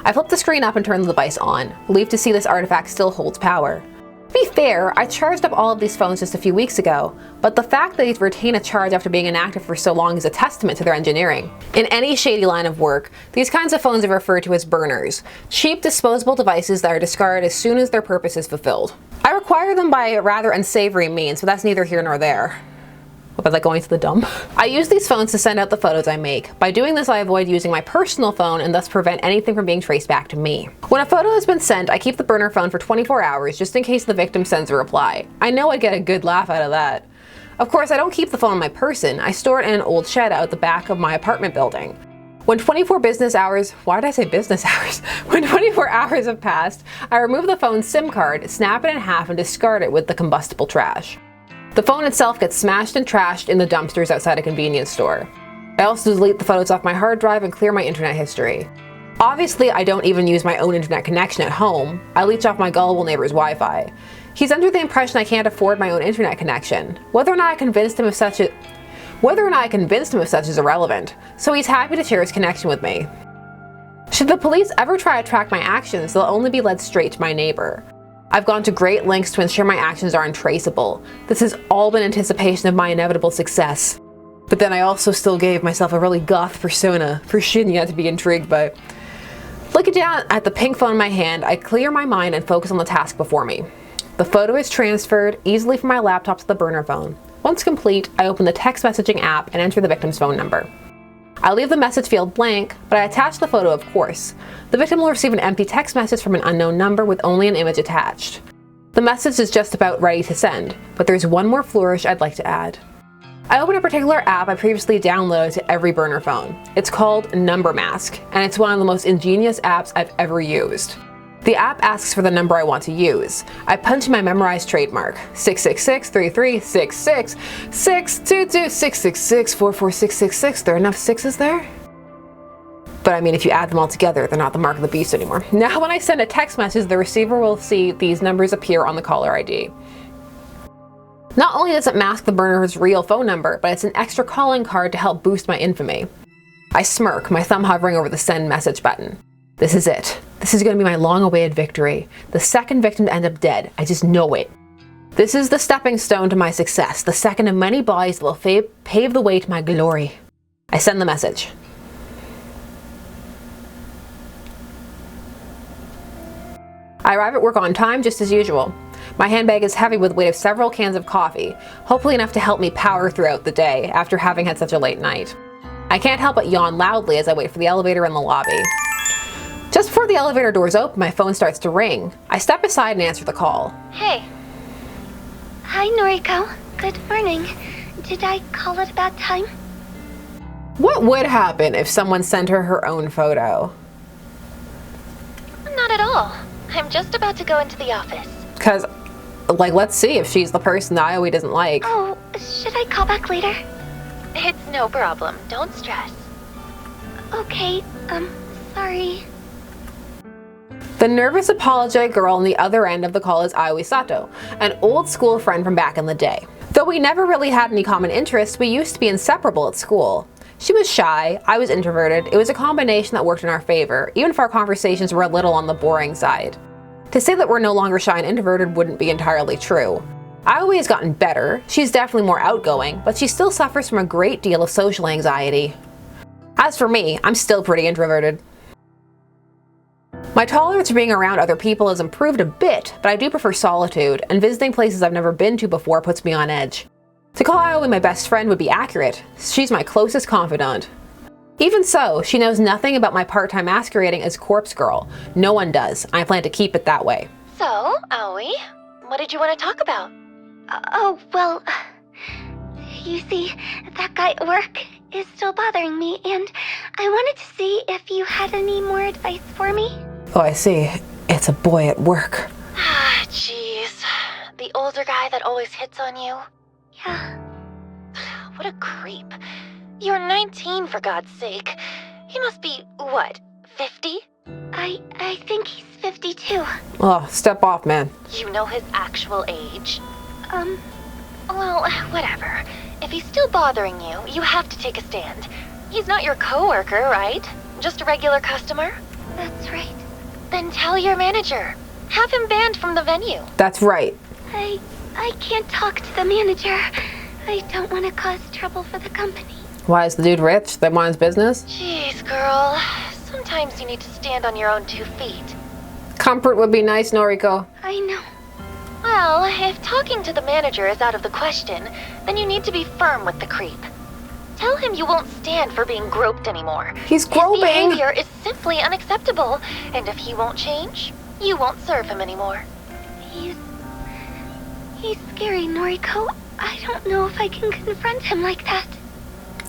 I flip the screen up and turn the device on, relieved to see this artifact still holds power. To be fair, I charged up all of these phones just a few weeks ago, but the fact that these retain a charge after being inactive for so long is a testament to their engineering. In any shady line of work, these kinds of phones are referred to as burners, cheap disposable devices that are discarded as soon as their purpose is fulfilled. I acquire them by a rather unsavory means, but that's neither here nor there. What about like going to the dump? I use these phones to send out the photos I make. By doing this, I avoid using my personal phone and thus prevent anything from being traced back to me. When a photo has been sent, I keep the burner phone for 24 hours just in case the victim sends a reply. I know I'd get a good laugh out of that. Of course, I don't keep the phone on my person. I store it in an old shed out the back of my apartment building. When 24 business hours, why did I say business hours? When 24 hours have passed, I remove the phone's SIM card, snap it in half, and discard it with the combustible trash. The phone itself gets smashed and trashed in the dumpsters outside a convenience store. I also delete the photos off my hard drive and clear my internet history. Obviously, I don't even use my own internet connection at home. I leech off my gullible neighbor's Wi-Fi. He's under the impression I can't afford my own internet connection. Whether or not I convinced him of such is irrelevant, so he's happy to share his connection with me. Should the police ever try to track my actions, they'll only be led straight to my neighbor. I've gone to great lengths to ensure my actions are untraceable. This has all been anticipation of my inevitable success. But then I also still gave myself a really goth persona for Shinya to be intrigued by. Looking down at the pink phone in my hand, I clear my mind and focus on the task before me. The photo is transferred easily from my laptop to the burner phone. Once complete, I open the text messaging app and enter the victim's phone number. I leave the message field blank, but I attach the photo, of course. The victim will receive an empty text message from an unknown number with only an image attached. The message is just about ready to send, but there's one more flourish I'd like to add. I open a particular app I previously downloaded to every burner phone. It's called Number Mask, and it's one of the most ingenious apps I've ever used. The app asks for the number I want to use. I punch in my memorized trademark, 666-3366-622-666-44666. There are enough sixes there? But I mean, if you add them all together, they're not the mark of the beast anymore. Now when I send a text message, the receiver will see these numbers appear on the caller ID. Not only does it mask the burner's real phone number, but it's an extra calling card to help boost my infamy. I smirk, my thumb hovering over the send message button. This is it. This is going to be my long-awaited victory. The second victim to end up dead. I just know it. This is the stepping stone to my success, the second of many bodies that will pave the way to my glory. I send the message. I arrive at work on time, just as usual. My handbag is heavy with the weight of several cans of coffee, hopefully enough to help me power throughout the day after having had such a late night. I can't help but yawn loudly as I wait for the elevator in the lobby. Just before the elevator doors open, my phone starts to ring. I step aside and answer the call. Hey. Hi, Noriko. Good morning. Did I call at a bad time? What would happen if someone sent her her own photo? Not at all. I'm just about to go into the office. Cause, let's see if she's the person that Aoi doesn't like. Oh, should I call back later? It's no problem. Don't stress. Okay, sorry. The nervous, apologetic girl on the other end of the call is Aoi Sato, an old school friend from back in the day. Though we never really had any common interests, we used to be inseparable at school. She was shy, I was introverted. It was a combination that worked in our favor, even if our conversations were a little on the boring side. To say that we're no longer shy and introverted wouldn't be entirely true. Aoi has gotten better, she's definitely more outgoing, but she still suffers from a great deal of social anxiety. As for me, I'm still pretty introverted. My tolerance for being around other people has improved a bit, but I do prefer solitude, and visiting places I've never been to before puts me on edge. To call Aoi my best friend would be accurate. She's my closest confidant. Even so, she knows nothing about my part-time masquerading as Corpse Girl. No one does. I plan to keep it that way. So, Aoi, what did you want to talk about? Oh, well, you see, that guy at work is still bothering me, and I wanted to see if you had any more advice for me. Oh, I see. It's a boy at work. Ah, jeez. The older guy that always hits on you? Yeah. What a creep. You're 19, for God's sake. He must be, what, 50? I think he's 52. Oh, step off, man. You know his actual age? Well, whatever. If he's still bothering you, you have to take a stand. He's not your coworker, right? Just a regular customer? That's right. Then tell your manager. Have him banned from the venue. That's right. I can't talk to the manager. I don't want to cause trouble for the company. Why, is the dude rich? They want his business? Jeez, girl. Sometimes you need to stand on your own 2 feet. Comfort would be nice, Noriko. I know. Well, if talking to the manager is out of the question, then you need to be firm with the creep. Tell him you won't stand for being groped anymore. He's His groping! behavior is simply unacceptable, and if he won't change, you won't serve him anymore. He's scary, Noriko. I don't know if I can confront him like that.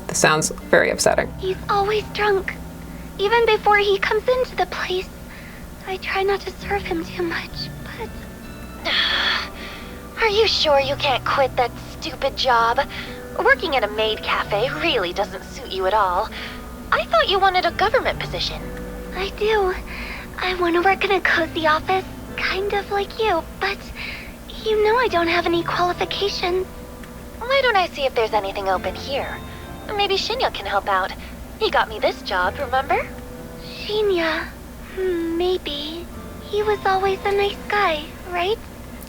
This sounds very upsetting. He's always drunk. Even before he comes into the place. I try not to serve him too much, but... Are you sure you can't quit that stupid job? Working at a maid cafe really doesn't suit you at all. I thought you wanted a government position. I do. I want to work in a cozy office, kind of like you, but you know I don't have any qualifications. Why don't I see if there's anything open here? Maybe Shinya can help out. He got me this job, remember? Shinya? Maybe. He was always a nice guy, right?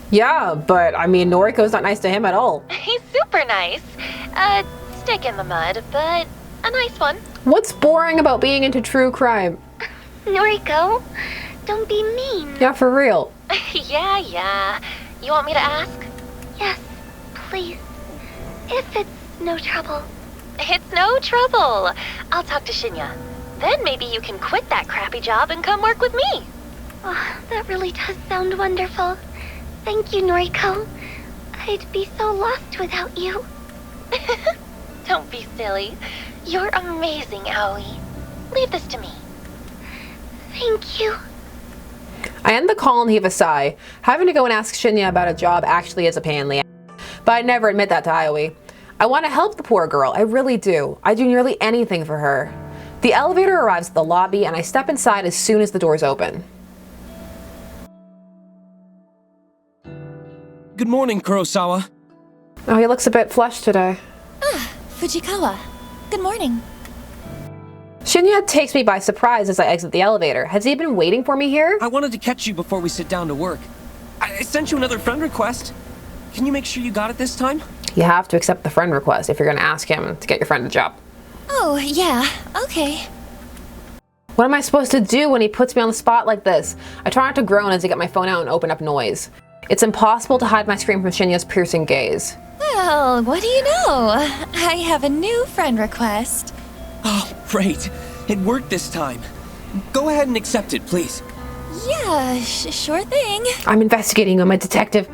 Yeah, but I mean, Noriko's not nice to him at all. He's super nice. Stick in the mud, but a nice one. What's boring about being into true crime? Noriko, don't be mean. Yeah, for real. Yeah. You want me to ask? Yes, please. If it's no trouble. It's no trouble. I'll talk to Shinya. Then maybe you can quit that crappy job and come work with me. Oh, that really does sound wonderful. Thank you, Noriko. I'd be so lost without you. Don't be silly. You're amazing, Aoi. Leave this to me. Thank you. I end the call and heave a sigh. Having to go and ask Shinya about a job actually is a pain in the ass. But I'd never admit that to Aoi. I want to help the poor girl, I really do. I do nearly anything for her. The elevator arrives at the lobby and I step inside as soon as the doors open. Good morning, Kurosawa. Oh, he looks a bit flushed today. Fujikawa. Good morning. Shinya takes me by surprise as I exit the elevator. Has he been waiting for me here? I wanted to catch you before we sit down to work. I sent you another friend request. Can you make sure you got it this time? You have to accept the friend request if you're going to ask him to get your friend a job. Oh, yeah, okay. What am I supposed to do when he puts me on the spot like this? I try not to groan as I get my phone out and open up Noise. It's impossible to hide my scream from Shinya's piercing gaze. Well, what do you know? I have a new friend request. Oh, great. It worked this time. Go ahead and accept it, please. Yeah, sure thing. I'm investigating you, I'm a detective.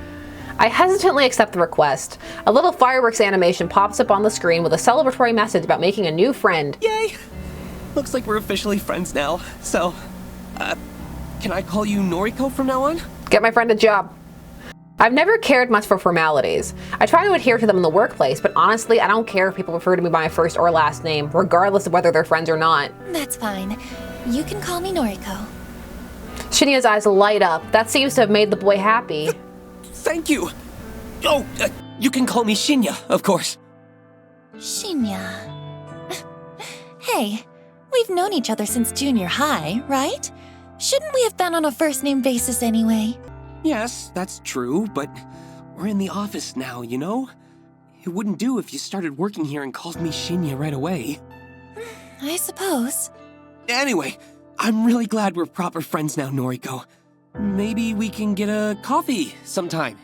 I hesitantly accept the request. A little fireworks animation pops up on the screen with a celebratory message about making a new friend. Yay! Looks like we're officially friends now. So, can I call you Noriko from now on? Get my friend a job. I've never cared much for formalities. I try to adhere to them in the workplace, but honestly, I don't care if people refer to me by my first or last name, regardless of whether they're friends or not. That's fine. You can call me Noriko. Shinya's eyes light up. That seems to have made the boy happy. Thank you! Oh, you can call me Shinya, of course. Shinya. Hey, we've known each other since junior high, right? Shouldn't we have been on a first-name basis anyway? Yes, that's true, but we're in the office now, you know? It wouldn't do if you started working here and called me Shinya right away. I suppose. Anyway, I'm really glad we're proper friends now, Noriko. Maybe we can get a coffee sometime.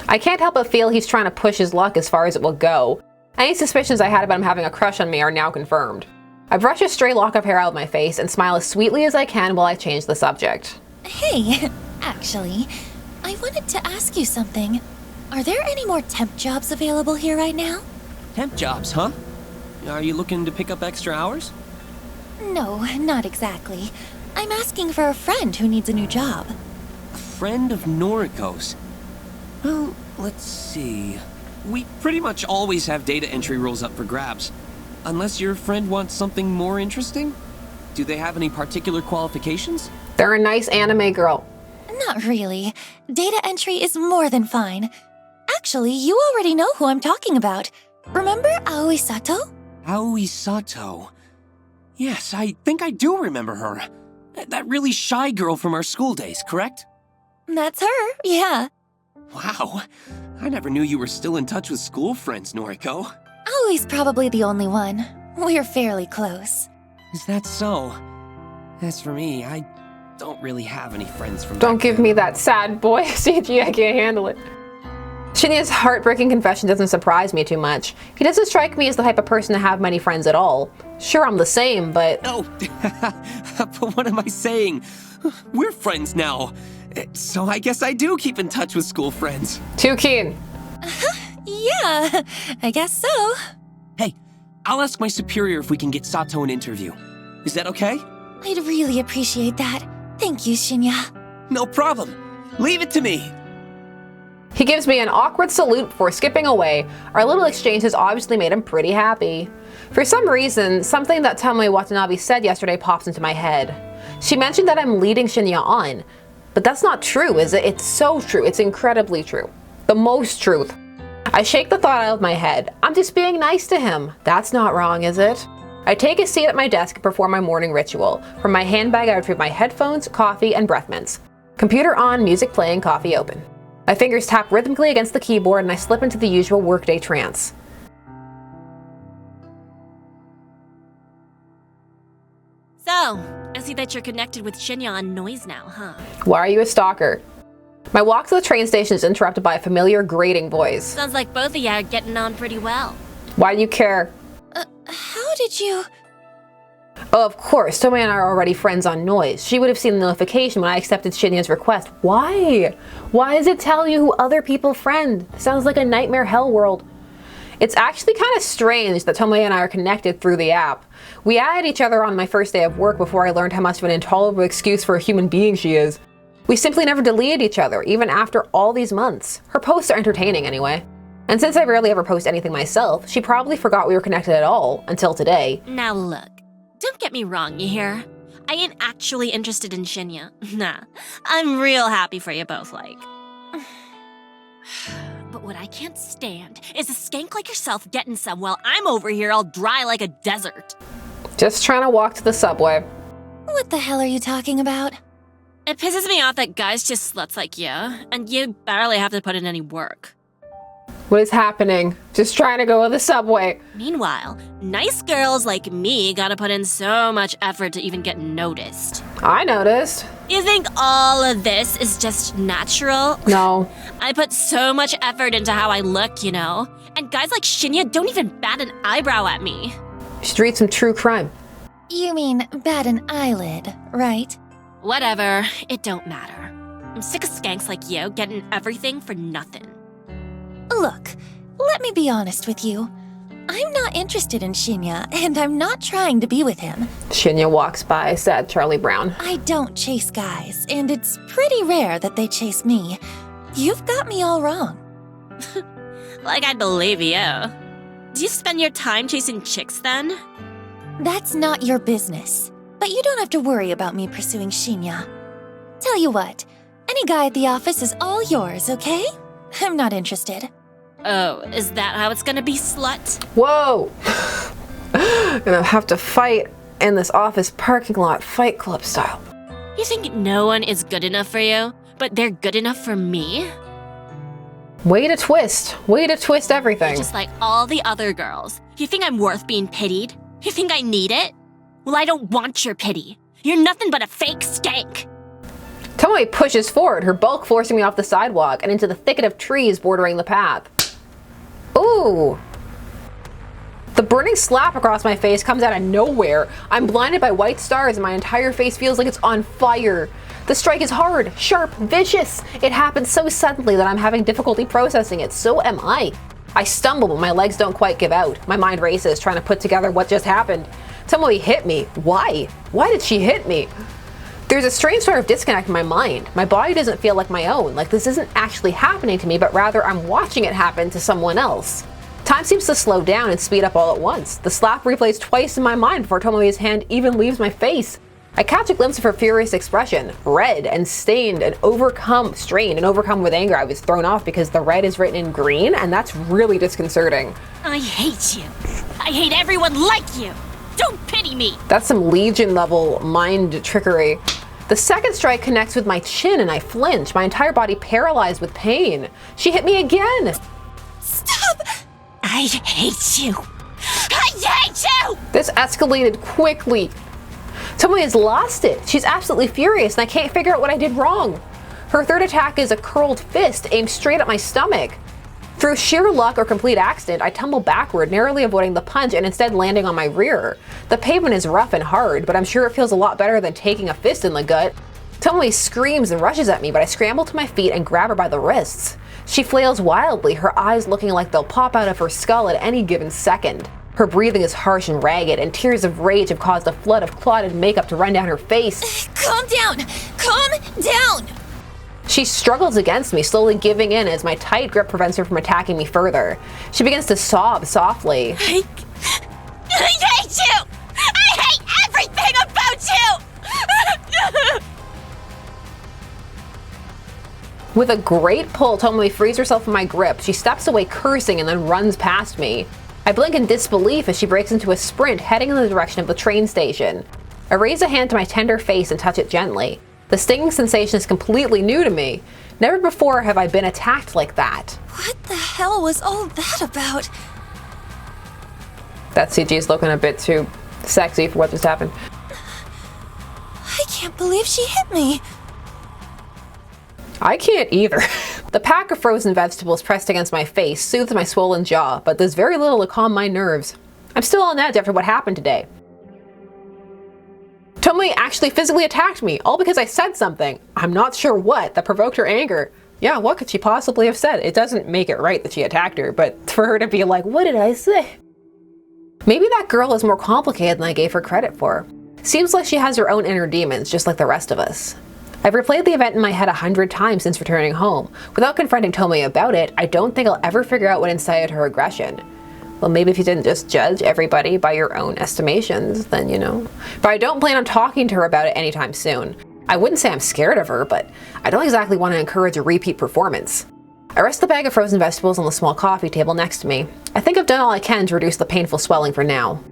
I can't help but feel he's trying to push his luck as far as it will go. Any suspicions I had about him having a crush on me are now confirmed. I brush a stray lock of hair out of my face and smile as sweetly as I can while I change the subject. Hey, actually, I wanted to ask you something. Are there any more temp jobs available here right now? Temp jobs, huh? Are you looking to pick up extra hours? No, not exactly. I'm asking for a friend who needs a new job. A friend of Noriko's. Well, let's see. We pretty much always have data entry roles up for grabs. Unless your friend wants something more interesting? Do they have any particular qualifications? They're a nice anime girl. Not really. Data entry is more than fine. Actually, you already know who I'm talking about. Remember Aoi Sato? Aoi Sato. Yes, I think I do remember her. That really shy girl from our school days, correct? That's her, yeah. Wow, I never knew you were still in touch with school friends, Noriko. Aoi's probably the only one. We're fairly close. Is that so? As for me, I don't really have any friends from Don't back give then. me that sad boy CG, I can't handle it. Shinya's heartbreaking confession doesn't surprise me too much. He doesn't strike me as the type of person to have many friends at all. Sure, I'm the same, but... No, but what am I saying? We're friends now. So I guess I do keep in touch with school friends. Too keen. Yeah, I guess so. Hey, I'll ask my superior if we can get Sato an interview. Is that okay? I'd really appreciate that. Thank you, Shinya. No problem. Leave it to me. He gives me an awkward salute before skipping away. Our little exchange has obviously made him pretty happy. For some reason, something that Tomoe Watanabe said yesterday pops into my head. She mentioned that I'm leading Shinya on. But that's not true, is it? It's so true. It's incredibly true. The most truth. I shake the thought out of my head. I'm just being nice to him. That's not wrong, is it? I take a seat at my desk and perform my morning ritual. From my handbag, I retrieve my headphones, coffee, and breath mints. Computer on, music playing, coffee open. My fingers tap rhythmically against the keyboard and I slip into the usual workday trance. So, I see that you're connected with Shinya on Noise now, huh? Why are you a stalker? My walk to the train station is interrupted by a familiar grating voice. Sounds like both of you are getting on pretty well. Why do you care? How did you... Oh, of course, Tomoe and I are already friends on Noise. She would have seen the notification when I accepted Shinya's request. Why? Why does it tell you who other people friend? Sounds like a nightmare hell world. It's actually kind of strange that Tomoe and I are connected through the app. We added each other on my first day of work before I learned how much of an intolerable excuse for a human being she is. We simply never deleted each other, even after all these months. Her posts are entertaining anyway. And since I rarely ever post anything myself, she probably forgot we were connected at all, until today. Now look, don't get me wrong, you hear? I ain't actually interested in Shinya. Nah, I'm real happy for you both, like. But what I can't stand is a skank like yourself getting some while I'm over here all dry like a desert. Just trying to walk to the subway. What the hell are you talking about? It pisses me off that guys just sluts like you, and you barely have to put in any work. What is happening? Just trying to go to the subway. Meanwhile, nice girls like me gotta put in so much effort to even get noticed. I noticed. You think all of this is just natural? No. I put so much effort into how I look, you know? And guys like Shinya don't even bat an eyebrow at me. You should read some true crime. You mean bat an eyelid, right? Whatever, it don't matter. I'm sick of skanks like you getting everything for nothing. Look, let me be honest with you. I'm not interested in Shinya, and I'm not trying to be with him. Shinya walks by, said Charlie Brown. I don't chase guys, and it's pretty rare that they chase me. You've got me all wrong. Like I'd believe you. Do you spend your time chasing chicks then? That's not your business. But you don't have to worry about me pursuing Shinya. Tell you what, any guy at the office is all yours, okay? I'm not interested. Oh, is that how it's gonna be, slut? Whoa! Gonna have to fight in this office parking lot, Fight Club style. You think no one is good enough for you, but they're good enough for me? Way to twist. Way to twist everything. Just like all the other girls. You think I'm worth being pitied? You think I need it? Well, I don't want your pity. You're nothing but a fake skank. Tomoe pushes forward, her bulk forcing me off the sidewalk and into the thicket of trees bordering the path. Ooh! The burning slap across my face comes out of nowhere. I'm blinded by white stars and my entire face feels like it's on fire. The strike is hard, sharp, vicious. It happens so suddenly that I'm having difficulty processing it. So am I. I stumble, but my legs don't quite give out. My mind races, trying to put together what just happened. Tomoe hit me. Why? Why did she hit me? There's a strange sort of disconnect in my mind. My body doesn't feel like my own, like this isn't actually happening to me, but rather I'm watching it happen to someone else. Time seems to slow down and speed up all at once. The slap replays twice in my mind before Tomoe's hand even leaves my face. I catch a glimpse of her furious expression, red and stained and strained and overcome with anger. I was thrown off because the red is written in green, and that's really disconcerting. I hate you. I hate everyone like you. Don't pity me. That's some Legion level mind trickery. The second strike connects with my chin and I flinch, my entire body paralyzed with pain. She hit me again. Stop! I hate you. I hate you! This escalated quickly. Tomoe has lost it. She's absolutely furious and I can't figure out what I did wrong. Her third attack is a curled fist aimed straight at my stomach. Through sheer luck or complete accident, I tumble backward, narrowly avoiding the punch and instead landing on my rear. The pavement is rough and hard, but I'm sure it feels a lot better than taking a fist in the gut. Tomoe screams and rushes at me, but I scramble to my feet and grab her by the wrists. She flails wildly, her eyes looking like they'll pop out of her skull at any given second. Her breathing is harsh and ragged, and tears of rage have caused a flood of clotted makeup to run down her face. Calm down! Calm down! She struggles against me, slowly giving in as my tight grip prevents her from attacking me further. She begins to sob softly. I hate you! I hate everything about you! With a great pull, Tomoe frees herself from my grip. She steps away cursing and then runs past me. I blink in disbelief as she breaks into a sprint, heading in the direction of the train station. I raise a hand to my tender face and touch it gently. The stinging sensation is completely new to me. Never before have I been attacked like that. What the hell was all that about? That CG is looking a bit too sexy for what just happened. I can't believe she hit me. I can't either. The pack of frozen vegetables pressed against my face soothes my swollen jaw, but there's very little to calm my nerves. I'm still on edge after what happened today. Tomoe actually physically attacked me, all because I said something, I'm not sure what, that provoked her anger. Yeah, what could she possibly have said? It doesn't make it right that she attacked her, but for her to be like, what did I say? Maybe that girl is more complicated than I gave her credit for. Seems like she has her own inner demons, just like the rest of us. I've replayed the event in my head 100 times since returning home. Without confronting Tomoe about it, I don't think I'll ever figure out what incited her aggression. Well, maybe if you didn't just judge everybody by your own estimations, then you know. But I don't plan on talking to her about it anytime soon. I wouldn't say I'm scared of her, but I don't exactly want to encourage a repeat performance. I rest the bag of frozen vegetables on the small coffee table next to me. I think I've done all I can to reduce the painful swelling for now.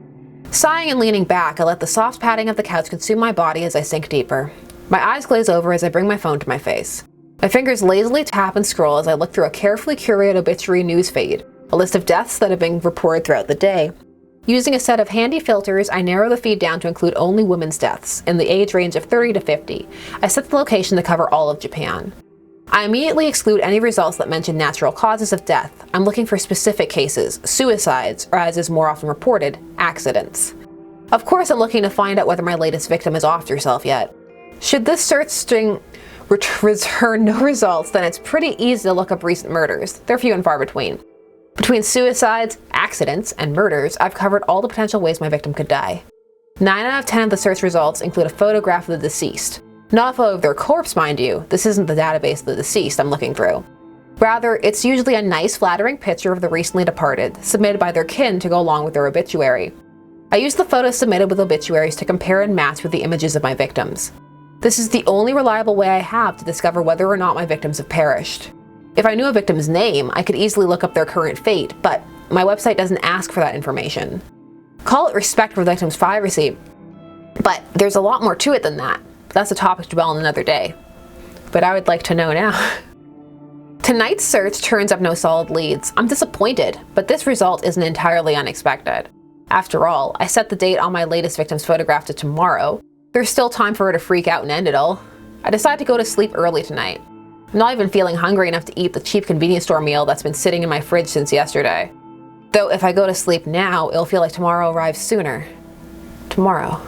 Sighing and leaning back, I let the soft padding of the couch consume my body as I sink deeper. My eyes glaze over as I bring my phone to my face. My fingers lazily tap and scroll as I look through a carefully curated obituary news feed, a list of deaths that have been reported throughout the day. Using a set of handy filters, I narrow the feed down to include only women's deaths, in the age range of 30 to 50. I set the location to cover all of Japan. I immediately exclude any results that mention natural causes of death. I'm looking for specific cases, suicides, or as is more often reported, accidents. Of course, I'm looking to find out whether my latest victim has offed herself yet. Should this search string return no results, then it's pretty easy to look up recent murders. They're few and far between. Between suicides, accidents, and murders, I've covered all the potential ways my victim could die. 9 out of 10 of the search results include a photograph of the deceased. Not a photo of their corpse, mind you. This isn't the database of the deceased I'm looking through. Rather, it's usually a nice, flattering picture of the recently departed, submitted by their kin to go along with their obituary. I use the photos submitted with obituaries to compare and match with the images of my victims. This is the only reliable way I have to discover whether or not my victims have perished. If I knew a victim's name, I could easily look up their current fate, but my website doesn't ask for that information. Call it respect for the victim's privacy, but there's a lot more to it than that. That's a topic to dwell on another day. But I would like to know now. Tonight's search turns up no solid leads. I'm disappointed, but this result isn't entirely unexpected. After all, I set the date on my latest victim's photograph to tomorrow. There's still time for her to freak out and end it all. I decide to go to sleep early tonight. I'm not even feeling hungry enough to eat the cheap convenience store meal that's been sitting in my fridge since yesterday. Though if I go to sleep now, it'll feel like tomorrow arrives sooner. Tomorrow.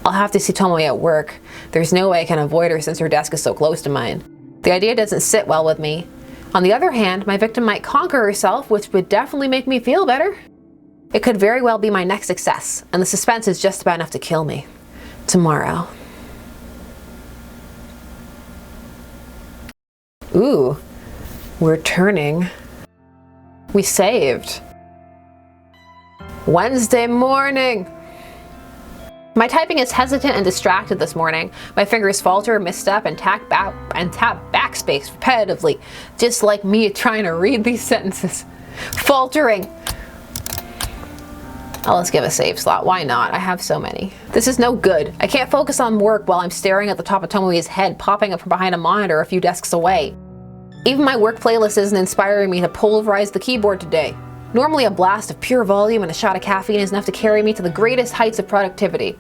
I'll have to see Tomoe at work. There's no way I can avoid her since her desk is so close to mine. The idea doesn't sit well with me. On the other hand, my victim might conquer herself, which would definitely make me feel better. It could very well be my next success, and the suspense is just about enough to kill me. Tomorrow. Ooh, we're turning. We saved. Wednesday morning. My typing is hesitant and distracted this morning. My fingers falter, misstep, and tap backspace repetitively, just like me trying to read these sentences. Faltering. Oh, let's give a save slot. Why not? I have so many. This is no good. I can't focus on work while I'm staring at the top of Tomoe's head popping up from behind a monitor a few desks away. Even my work playlist isn't inspiring me to pulverize the keyboard today. Normally a blast of pure volume and a shot of caffeine is enough to carry me to the greatest heights of productivity.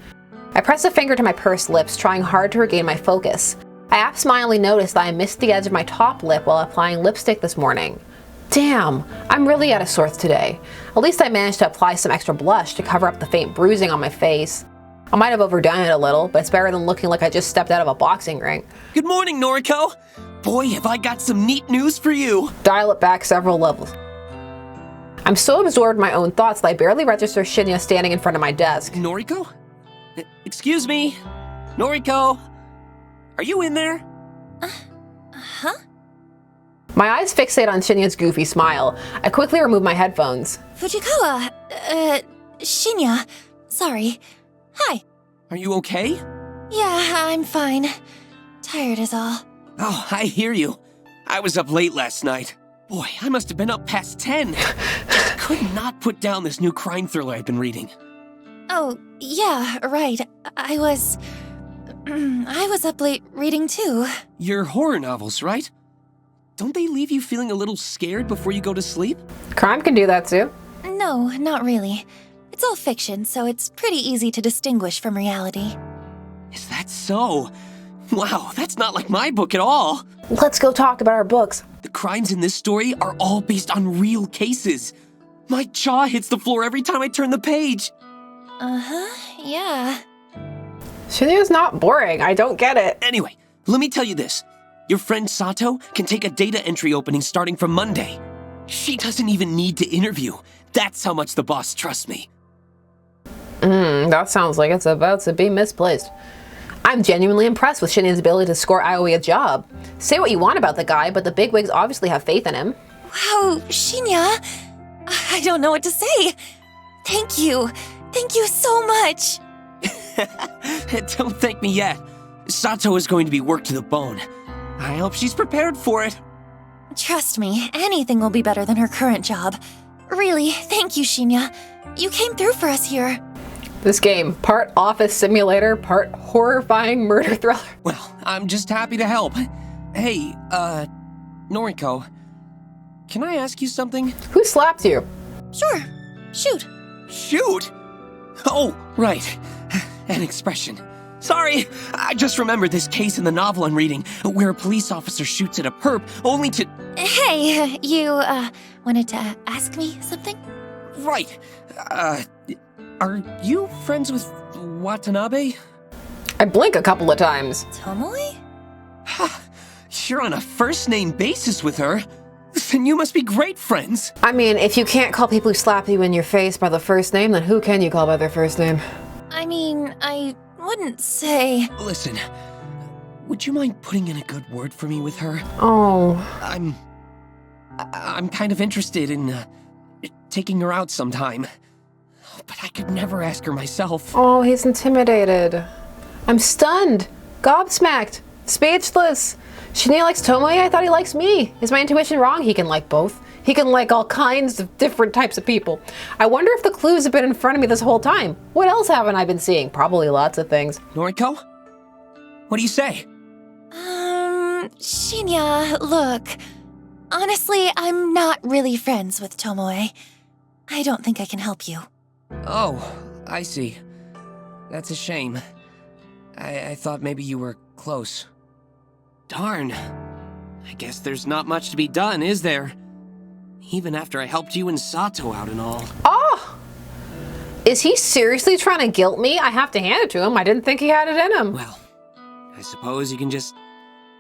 I press a finger to my pursed lips, trying hard to regain my focus. I absentmindedly noticed that I missed the edge of my top lip while applying lipstick this morning. Damn, I'm really out of sorts today. At least I managed to apply some extra blush to cover up the faint bruising on my face. I might have overdone it a little, but it's better than looking like I just stepped out of a boxing ring. Good morning, Noriko! Boy, have I got some neat news for you! Dial it back several levels. I'm so absorbed in my own thoughts that I barely register Shinya standing in front of my desk. Noriko? Excuse me? Noriko? Are you in there? Huh? My eyes fixate on Shinya's goofy smile. I quickly remove my headphones. Fujikawa, Shinya. Sorry. Hi. Are you okay? Yeah, I'm fine. Tired is all. Oh, I hear you. I was up late last night. Boy, I must have been up past 10. Just could not put down this new crime thriller I've been reading. Oh, yeah, right. I was up late reading too. Your horror novels, right? Don't they leave you feeling a little scared before you go to sleep? Crime can do that too. No, not really. It's all fiction, so it's pretty easy to distinguish from reality. Is that so? Wow, that's not like my book at all. Let's go talk about our books. The crimes in this story are all based on real cases. My jaw hits the floor every time I turn the page. Uh-huh, yeah. Shinya's not boring. I don't get it. Anyway, let me tell you this. Your friend Sato can take a data entry opening starting from Monday. She doesn't even need to interview. That's how much the boss trusts me. That sounds like it's about to be misplaced. I'm genuinely impressed with Shinya's ability to score Aoi a job. Say what you want about the guy, but the bigwigs obviously have faith in him. Wow, Shinya! I don't know what to say. Thank you. Thank you so much. Don't thank me yet. Sato is going to be worked to the bone. I hope she's prepared for it. Trust me, anything will be better than her current job. Really, thank you, Shinya. You came through for us here. This game, part office simulator, part horrifying murder thriller. Well, I'm just happy to help. Hey, Noriko, can I ask you something? Who slapped you? Sure, shoot. Shoot! Oh, right. An expression. Sorry, I just remembered this case in the novel I'm reading, where a police officer shoots at a perp only to... Hey, you, wanted to ask me something? Right. Are you friends with Watanabe? I blink a couple of times. Tomoe? You're on a first-name basis with her. Then you must be great friends. I mean, if you can't call people who slap you in your face by the first name, then who can you call by their first name? I mean, I wouldn't say... Listen, would you mind putting in a good word for me with her? Oh. I'm kind of interested in taking her out sometime. But I could never ask her myself. Oh, he's intimidated. I'm stunned. Gobsmacked. Speechless. Shinya likes Tomoe, I thought he likes me. Is my intuition wrong? He can like both. He can like all kinds of different types of people. I wonder if the clues have been in front of me this whole time. What else haven't I been seeing? Probably lots of things. Noriko? What do you say? Shinya, look. Honestly, I'm not really friends with Tomoe. I don't think I can help you. Oh, I see. That's a shame. I thought maybe you were close. Darn. I guess there's not much to be done, is there? Even after I helped you and Sato out and all. Oh! Is he seriously trying to guilt me? I have to hand it to him. I didn't think he had it in him. Well, I suppose you can just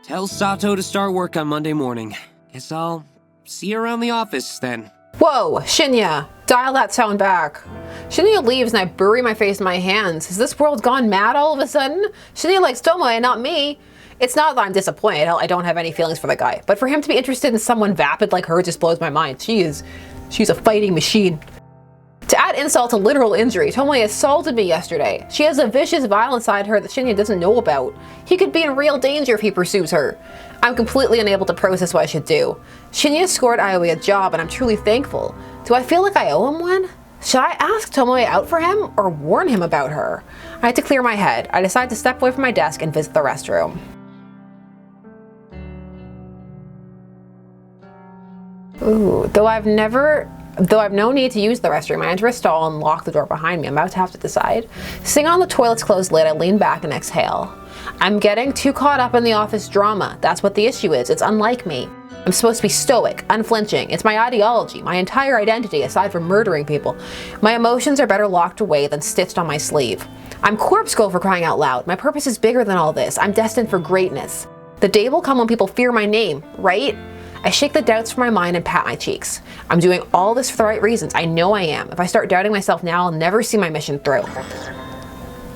tell Sato to start work on Monday morning. Guess I'll see you around the office then. Whoa, Shinya, dial that sound back. Shinya leaves and I bury my face in my hands. Has this world gone mad all of a sudden? Shinya likes Tomoe and not me. It's not that I'm disappointed, I don't have any feelings for the guy, but for him to be interested in someone vapid like her just blows my mind. She's a fighting machine. To add insult to literal injury, Tomoe assaulted me yesterday. She has a vicious violence side to her that Shinya doesn't know about. He could be in real danger if he pursues her. I'm completely unable to process what I should do. Shinya scored Aoi a job and I'm truly thankful. Do I feel like I owe him one? Should I ask Tomoe out for him or warn him about her? I had to clear my head. I decided to step away from my desk and visit the restroom. Ooh, though I've no need to use the restroom, I enter a stall and lock the door behind me. I'm about to have to decide. Sitting on the toilet's closed lid, I lean back and exhale. I'm getting too caught up in the office drama. That's what the issue is. It's unlike me. I'm supposed to be stoic, unflinching. It's my ideology, my entire identity, aside from murdering people. My emotions are better locked away than stitched on my sleeve. I'm Corpse Girl, for crying out loud. My purpose is bigger than all this. I'm destined for greatness. The day will come when people fear my name, right? I shake the doubts from my mind and pat my cheeks. I'm doing all this for the right reasons. I know I am. If I start doubting myself now, I'll never see my mission through.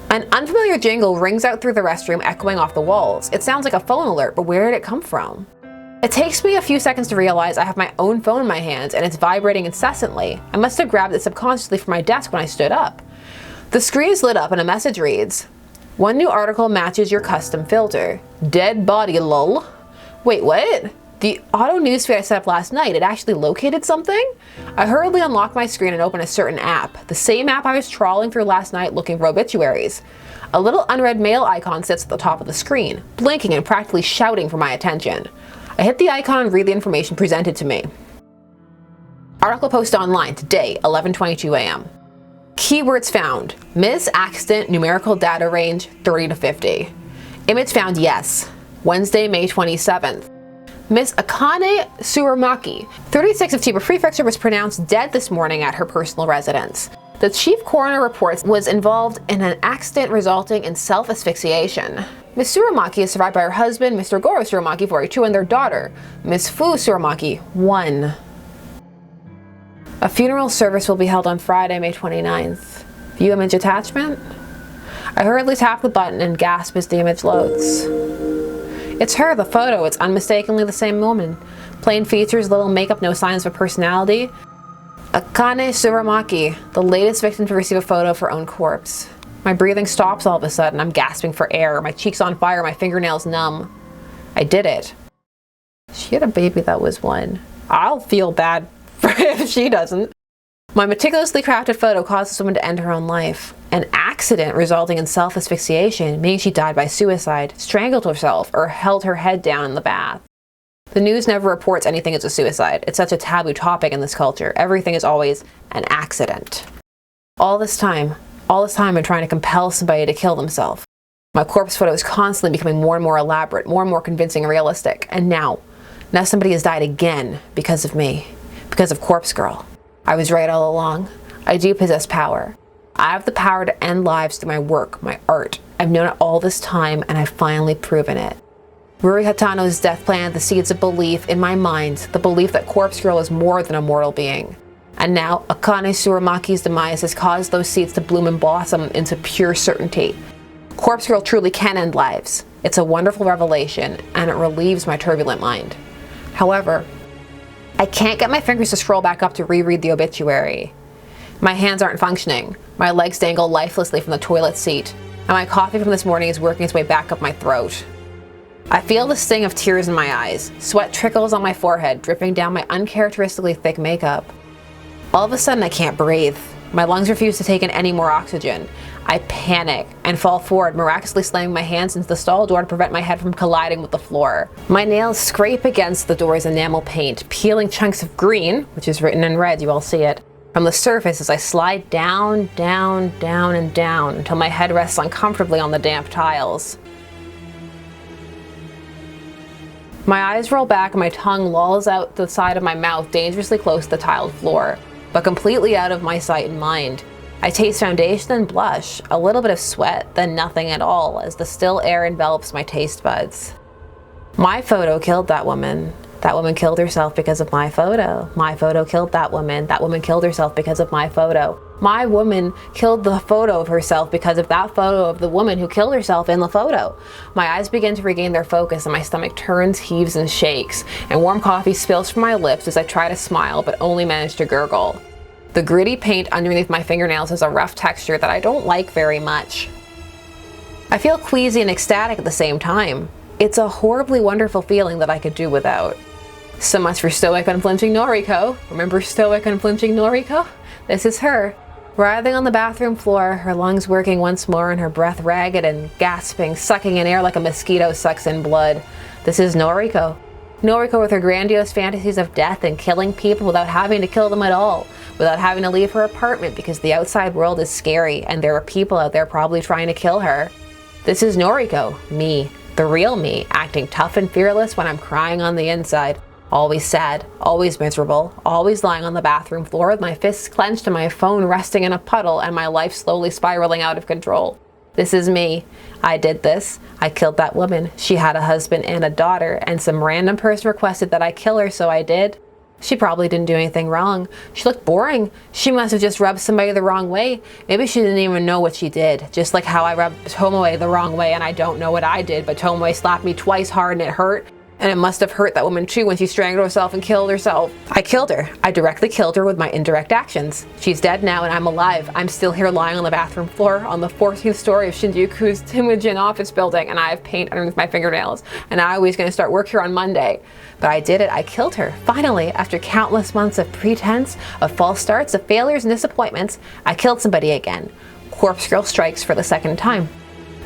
An unfamiliar jingle rings out through the restroom, echoing off the walls. It sounds like a phone alert, but where did it come from? It takes me a few seconds to realize I have my own phone in my hands and it's vibrating incessantly. I must have grabbed it subconsciously from my desk when I stood up. The screen is lit up and a message reads, "One new article matches your custom filter. Dead body lol." Wait, what? The auto newsfeed I set up last night, it actually located something? I hurriedly unlock my screen and open a certain app. The same app I was trawling through last night looking for obituaries. A little unread mail icon sits at the top of the screen, blinking and practically shouting for my attention. I hit the icon and read the information presented to me. Article posted online today, 11:22 a.m. Keywords found: Miss Accident numerical data range 30 to 50. Image found yes. Wednesday, May 27th. Miss Akane Tsurumaki, 36 of Chiba Prefecture, was pronounced dead this morning at her personal residence. The chief coroner reports was involved in an accident resulting in self-asphyxiation. Miss Tsurumaki is survived by her husband, Mr. Goro Tsurumaki, 42, and their daughter, Miss Fu Tsurumaki, 1. A funeral service will be held on Friday, May 29th. View image attachment? I hurriedly tap the button and gasp as the image loads. It's her, the photo. It's unmistakably the same woman. Plain features, little makeup, no signs of a personality. Akane Tsurumaki, the latest victim to receive a photo of her own corpse. My breathing stops all of a sudden. I'm gasping for air. My cheeks on fire, my fingernails numb. I did it. She had a baby that was 1. I'll feel bad for if she doesn't. My meticulously crafted photo caused this woman to end her own life. An accident resulting in self-asphyxiation, meaning she died by suicide, strangled herself, or held her head down in the bath. The news never reports anything as a suicide. It's such a taboo topic in this culture. Everything is always an accident. All this time I've been trying to compel somebody to kill themselves. My corpse photo is constantly becoming more and more elaborate, more and more convincing and realistic. And now somebody has died again because of me, because of Corpse Girl. I was right all along. I do possess power. I have the power to end lives through my work, my art. I've known it all this time, and I've finally proven it. Ruri Hatano's death planted the seeds of belief in my mind, the belief that Corpse Girl is more than a mortal being. And now, Akane Suramaki's demise has caused those seeds to bloom and blossom into pure certainty. Corpse Girl truly can end lives. It's a wonderful revelation, and it relieves my turbulent mind. However, I can't get my fingers to scroll back up to reread the obituary. My hands aren't functioning. My legs dangle lifelessly from the toilet seat, and my coffee from this morning is working its way back up my throat. I feel the sting of tears in my eyes. Sweat trickles on my forehead, dripping down my uncharacteristically thick makeup. All of a sudden, I can't breathe. My lungs refuse to take in any more oxygen. I panic and fall forward, miraculously slamming my hands into the stall door to prevent my head from colliding with the floor. My nails scrape against the door's enamel paint, peeling chunks of green, which is written in red, you all see it, from the surface as I slide down, down, down, and down until my head rests uncomfortably on the damp tiles. My eyes roll back and my tongue lolls out the side of my mouth dangerously close to the tiled floor, but completely out of my sight and mind. I taste foundation and blush, a little bit of sweat, then nothing at all as the still air envelops my taste buds. My photo killed that woman. That woman killed herself because of my photo. My photo killed that woman. That woman killed herself because of my photo. My woman killed the photo of herself because of that photo of the woman who killed herself in the photo. My eyes begin to regain their focus and my stomach turns, heaves, and shakes, and warm coffee spills from my lips as I try to smile but only manage to gurgle. The gritty paint underneath my fingernails has a rough texture that I don't like very much. I feel queasy and ecstatic at the same time. It's a horribly wonderful feeling that I could do without. So much for stoic, unflinching Noriko. Remember stoic, unflinching Noriko? This is her. Writhing on the bathroom floor, her lungs working once more and her breath ragged and gasping, sucking in air like a mosquito sucks in blood. This is Noriko. Noriko with her grandiose fantasies of death and killing people without having to kill them at all, without having to leave her apartment because the outside world is scary and there are people out there probably trying to kill her. This is Noriko, me, the real me, acting tough and fearless when I'm crying on the inside. Always sad, always miserable, always lying on the bathroom floor with my fists clenched and my phone resting in a puddle and my life slowly spiraling out of control. This is me. I did this. I killed that woman. She had a husband and a daughter, and some random person requested that I kill her, so I did. She probably didn't do anything wrong. She looked boring. She must have just rubbed somebody the wrong way. Maybe she didn't even know what she did. Just like how I rubbed Tomoe the wrong way and I don't know what I did, but Tomoe slapped me twice hard and it hurt. And it must have hurt that woman too when she strangled herself and killed herself. I killed her. I directly killed her with my indirect actions. She's dead now and I'm alive. I'm still here lying on the bathroom floor on the 14th story of Shinjuku's Timujin office building, and I have paint underneath my fingernails. And I was going to start work here on Monday. But I did it. I killed her. Finally, after countless months of pretense, of false starts, of failures and disappointments, I killed somebody again. Corpse Girl strikes for the second time.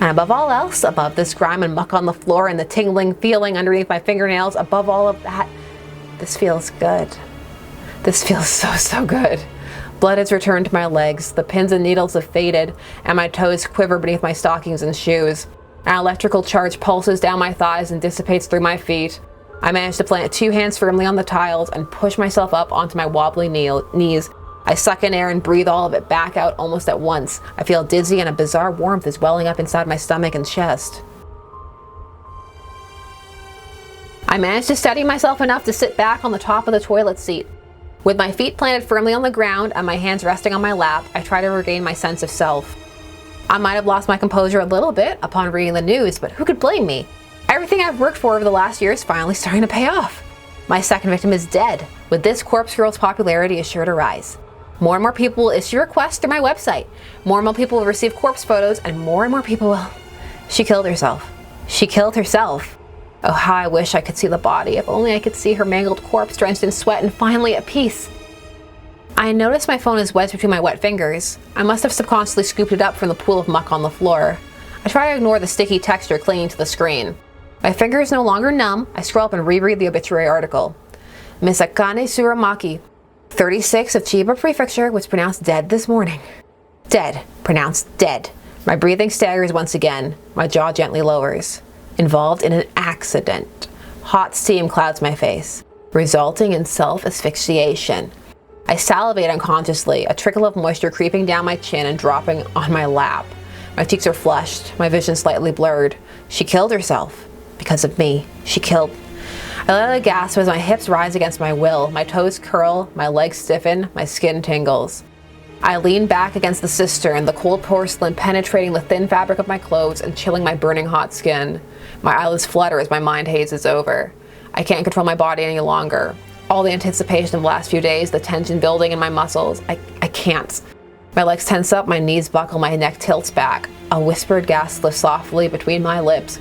And above all else, above this grime and muck on the floor and the tingling feeling underneath my fingernails, above all of that, this feels good. This feels so good. Blood has returned to my legs, the pins and needles have faded, and my toes quiver beneath my stockings and shoes. An electrical charge pulses down my thighs and dissipates through my feet. I manage to plant 2 hands firmly on the tiles and push myself up onto my wobbly knees. I suck in air and breathe all of it back out almost at once. I feel dizzy and a bizarre warmth is welling up inside my stomach and chest. I manage to steady myself enough to sit back on the top of the toilet seat. With my feet planted firmly on the ground and my hands resting on my lap, I try to regain my sense of self. I might have lost my composure a little bit upon reading the news, but who could blame me? Everything I've worked for over the last year is finally starting to pay off. My second victim is dead. With this, Corpse Girl's popularity is sure to rise. More and more people will issue requests through my website. More and more people will receive corpse photos, and more people will... She killed herself. She killed herself. Oh, how I wish I could see the body. If only I could see her mangled corpse drenched in sweat and finally at peace. I notice my phone is wedged between my wet fingers. I must have subconsciously scooped it up from the pool of muck on the floor. I try to ignore the sticky texture clinging to the screen. My finger is no longer numb. I scroll up and reread the obituary article. Miss Akane Tsurumaki, 36 of Chiba Prefecture, was pronounced dead this morning. Dead. Pronounced dead. My breathing staggers once again. My jaw gently lowers. Involved in an accident. Hot steam clouds my face, resulting in self-asphyxiation. I salivate unconsciously, a trickle of moisture creeping down my chin and dropping on my lap. My cheeks are flushed, my vision slightly blurred. She killed herself. Because of me. She killed. I let out a gasp as my hips rise against my will. My toes curl, my legs stiffen, my skin tingles. I lean back against the cistern, the cold porcelain penetrating the thin fabric of my clothes and chilling my burning hot skin. My eyelids flutter as my mind hazes over. I can't control my body any longer. All the anticipation of the last few days, the tension building in my muscles, I can't. My legs tense up, my knees buckle, my neck tilts back. A whispered gasp lifts softly between my lips.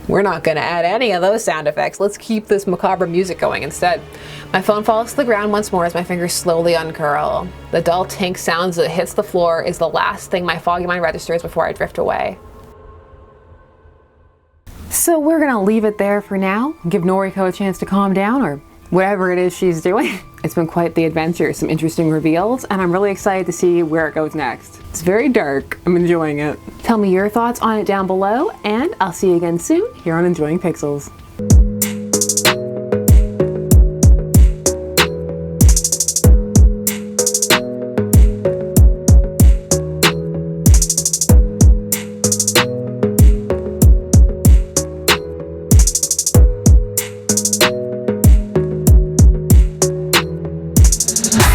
We're not gonna add any of those sound effects. Let's keep this macabre music going instead. My phone falls to the ground once more as my fingers slowly uncurl. The dull tink sounds as it hits the floor is the last thing my foggy mind registers before I drift away. So we're gonna leave it there for now. Give Noriko a chance to calm down, or whatever it is she's doing. It's been quite the adventure, some interesting reveals, and I'm really excited to see where it goes next. It's very dark. I'm enjoying it. Tell me your thoughts on it down below, and I'll see you again soon here on Enjoying Pixels.